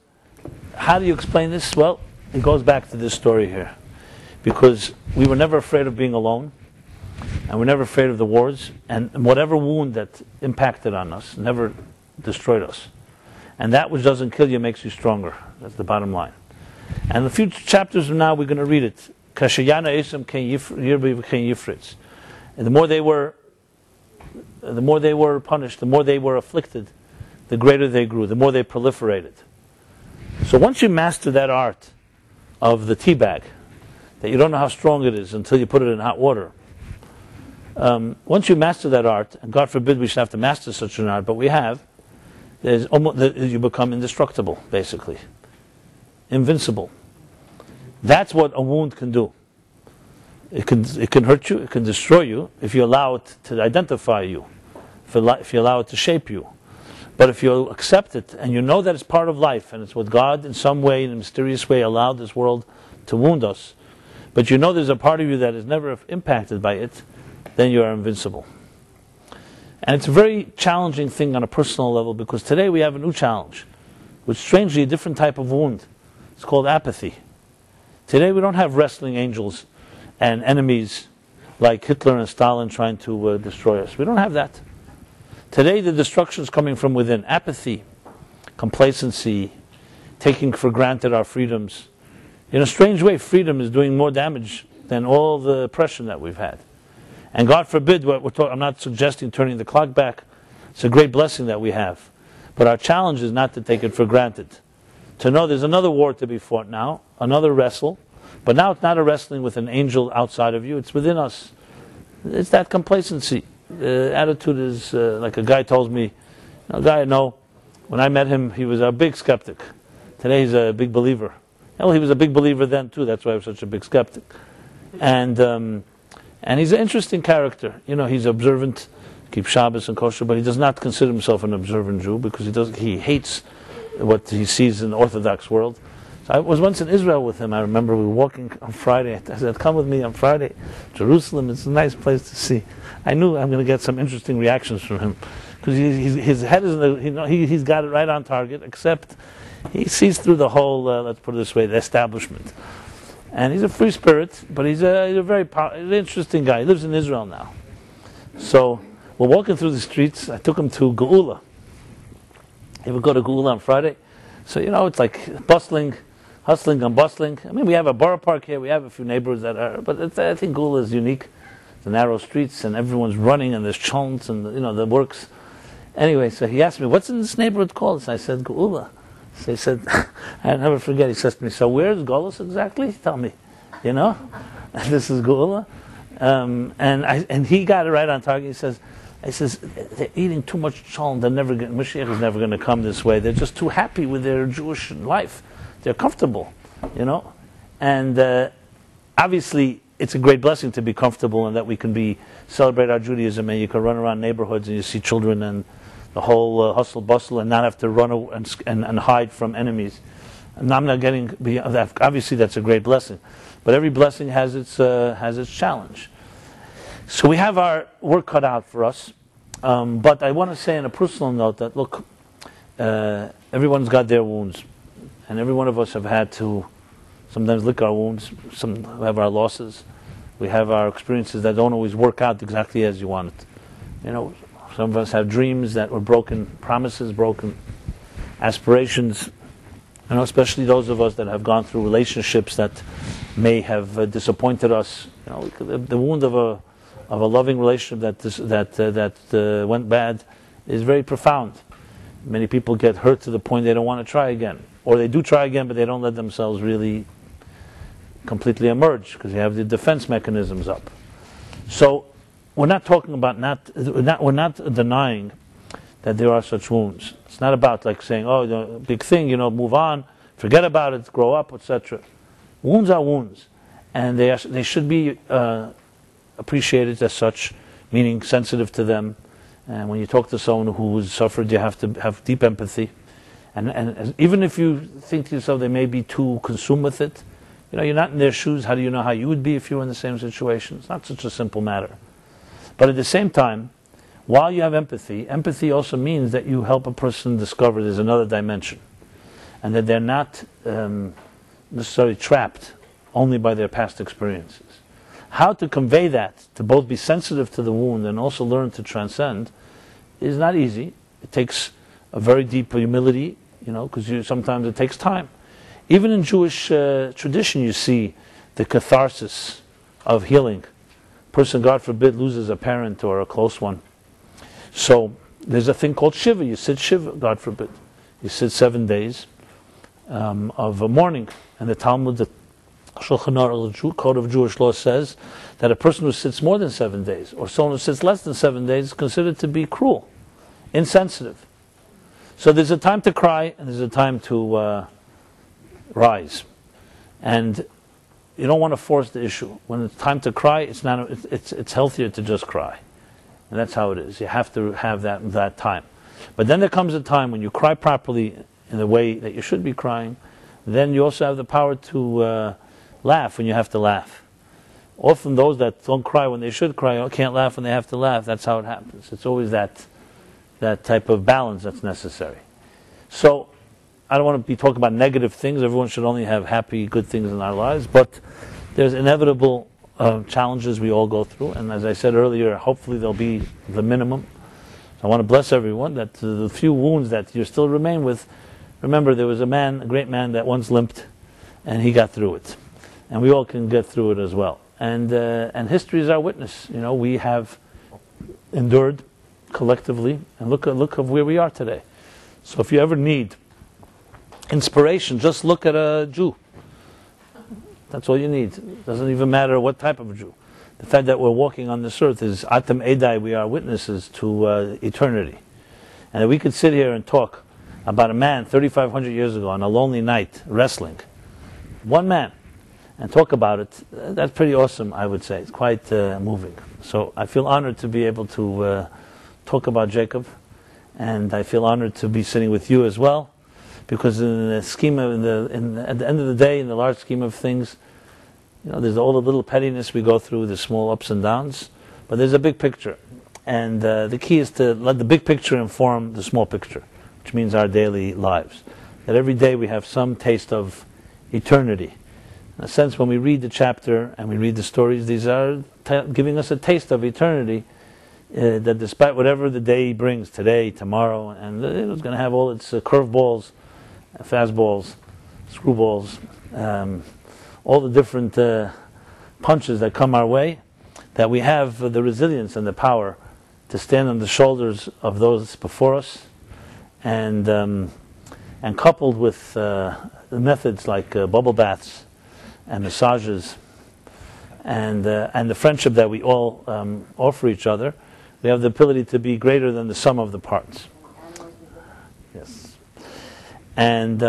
how do you explain this? Well, it goes back to this story here. Because we were never afraid of being alone, and we're never afraid of the wars, and whatever wound that impacted on us never destroyed us. And that which doesn't kill you makes you stronger. That's the bottom line. And a few chapters from now we're going to read it. And the more they were punished, the more they were afflicted, the greater they grew, the more they proliferated. So once you master that art of the tea bag, that you don't know how strong it is until you put it in hot water. Once you master that art, and God forbid we should have to master such an art, but we have, you become indestructible, basically. Invincible. That's what a wound can do. It can hurt you, it can destroy you, if you allow it to identify you, if you allow it to shape you. But if you accept it, and you know that it's part of life, and it's what God in some way, in a mysterious way, allowed this world to wound us, but you know there's a part of you that is never impacted by it, then you are invincible. And it's a very challenging thing on a personal level, because today we have a new challenge, which is strangely a different type of wound. It's called apathy. Today we don't have wrestling angels and enemies like Hitler and Stalin trying to destroy us. We don't have that. Today the destruction is coming from within. Apathy, complacency, taking for granted our freedoms. In a strange way, freedom is doing more damage than all the oppression that we've had. And God forbid, I'm not suggesting turning the clock back. It's a great blessing that we have. But our challenge is not to take it for granted. To know there's another war to be fought now, another wrestle. But now it's not a wrestling with an angel outside of you, it's within us. It's that complacency. The attitude is like a guy tells me, a guy I know, when I met him, he was a big skeptic. Today he's a big believer. Well, he was a big believer then too, that's why I was such a big skeptic. And he's an interesting character. You know, he's observant, keeps Shabbos and kosher, but he does not consider himself an observant Jew because he hates what he sees in the Orthodox world. So I was once in Israel with him. I remember we were walking on Friday. I said, come with me on Friday. Jerusalem, it's a nice place to see. I knew I'm going to get some interesting reactions from him because his head is he's got it right on target, except he sees through the whole, let's put it this way, the establishment. And he's a free spirit, but he's a very interesting guy. He lives in Israel now. So we're walking through the streets. I took him to Geula. He would go to Geula on Friday. So, you know, it's like bustling, hustling and bustling. I mean, we have a borough park here. We have a few neighbors that are, but I think Geula is unique. The narrow streets and everyone's running and there's chants and, you know, the works. Anyway, so he asked me, what's in this neighborhood called? So I said, Geula. So he said, I'll never forget, he says to me, so where's Golos exactly? Tell me, you know? This is Geula. And he got it right on target. He says, they're eating too much cholent. Mashiach is never going to come this way. They're just too happy with their Jewish life. They're comfortable, you know? And obviously, it's a great blessing to be comfortable and that we can celebrate our Judaism and you can run around neighborhoods and you see children and the whole hustle bustle and not have to run and hide from enemies. And I'm not getting beyond that. Obviously, that's a great blessing, but every blessing has its challenge. So we have our work cut out for us. But I want to say on a personal note that look, everyone's got their wounds, and every one of us have had to sometimes lick our wounds. Some have our losses. We have our experiences that don't always work out exactly as you want it. You know. Some of us have dreams that were broken, promises broken, aspirations. You know, especially those of us that have gone through relationships that may have disappointed us. You know, the wound of a loving relationship that went bad is very profound. Many people get hurt to the point they don't want to try again, or they do try again, but they don't let themselves really completely emerge because they have the defense mechanisms up. So. We're not talking about we're not denying that there are such wounds. It's not about like saying, oh, the big thing, you know, move on, forget about it, grow up, etc. Wounds are wounds, and they should be appreciated as such, meaning sensitive to them. And when you talk to someone who's suffered, you have to have deep empathy. And even if you think to yourself they may be too consumed with it, you know, you're not in their shoes. How do you know how you would be if you were in the same situation? It's not such a simple matter. But at the same time, while you have empathy, empathy also means that you help a person discover there's another dimension, and that they're not necessarily trapped only by their past experiences. How to convey that, to both be sensitive to the wound and also learn to transcend, is not easy. It takes a very deep humility, you know, because sometimes it takes time. Even in Jewish tradition, you see the catharsis of healing. Person, God forbid, loses a parent or a close one. So there's a thing called Shiva. You sit Shiva, God forbid. You sit 7 days of mourning. And the Talmud, the Shulchan Aruch, Code of Jewish Law, says that a person who sits more than 7 days, or someone who sits less than 7 days, is considered to be cruel, insensitive. So there's a time to cry and there's a time to rise. And you don't want to force the issue. When it's time to cry, it's healthier to just cry. And that's how it is. You have to have that time. But then there comes a time when you cry properly in the way that you should be crying. Then you also have the power to laugh when you have to laugh. Often those that don't cry when they should cry can't laugh when they have to laugh. That's how it happens. It's always that type of balance that's necessary. So I don't want to be talking about negative things. Everyone should only have happy, good things in our lives. But there's inevitable challenges we all go through. And as I said earlier, hopefully they'll be the minimum. I want to bless everyone that the few wounds that you still remain with, remember there was a great man that once limped, and he got through it. And we all can get through it as well. And history is our witness. We have endured collectively, and look of where we are today. So if you ever need inspiration, just look at a Jew. That's all you need. It doesn't even matter what type of Jew. The fact that we're walking on this earth is Atam Edai, we are witnesses to eternity. And if we could sit here and talk about a man 3,500 years ago on a lonely night wrestling, one man, and talk about it, that's pretty awesome, I would say. It's quite moving. So I feel honored to be able to talk about Jacob, and I feel honored to be sitting with you as well, because in the scheme of, at the end of the day, in the large scheme of things, there's all the little pettiness we go through, the small ups and downs, but there's a big picture. And the key is to let the big picture inform the small picture, which means our daily lives. That every day we have some taste of eternity. In a sense, when we read the chapter and we read the stories, these are giving us a taste of eternity, that despite whatever the day brings, today, tomorrow, and it's going to have all its curveballs, fastballs, screwballs, all the different punches that come our way, that we have the resilience and the power to stand on the shoulders of those before us, and coupled with the methods like bubble baths and massages and the friendship that we all offer each other, we have the ability to be greater than the sum of the parts. Yes. And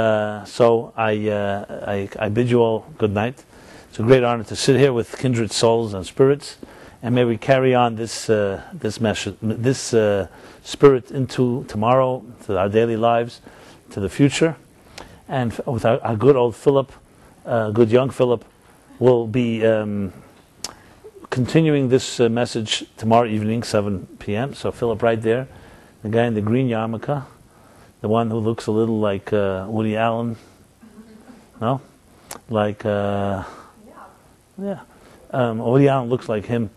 so I bid you all good night. It's a great honor to sit here with kindred souls and spirits, and may we carry on this spirit into tomorrow, to our daily lives, to the future. And with our good old Philip, good young Philip, will be continuing this message tomorrow evening, 7 p.m. So Philip right there, the guy in the green yarmulke, the one who looks a little like Woody Allen, no? Like, Woody Allen looks like him.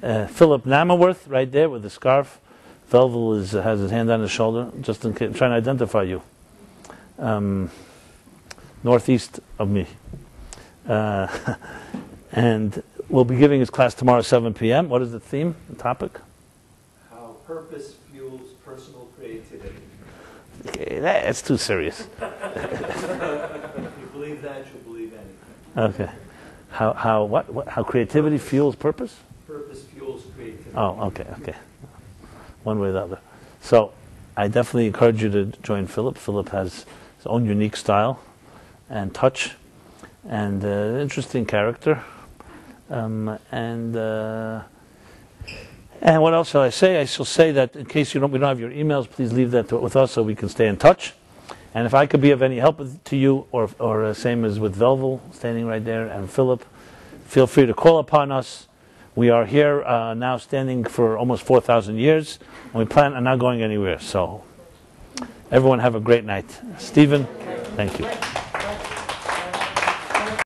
Philip Namaworth right there with the scarf. Velvel has his hand on his shoulder, just in case, trying to identify you. Northeast of me. And we'll be giving his class tomorrow at 7 p.m. What is the theme, the topic? How purpose fuels personal creativity. Okay, that's too serious. If you believe that, you'll believe anything. Okay. How creativity fuels purpose? Purpose fuels creativity. Oh, okay. One way or the other. So, I definitely encourage you to join Philip. Philip has his own unique style and touch, and interesting character. And what else shall I say? I shall say that in case we don't have your emails, please leave that with us so we can stay in touch. And if I could be of any help to you, or same as with Velvel standing right there, and Philip, feel free to call upon us. We are here now standing for almost 4,000 years, and we plan on not going anywhere. So everyone have a great night. Stephen, thank you.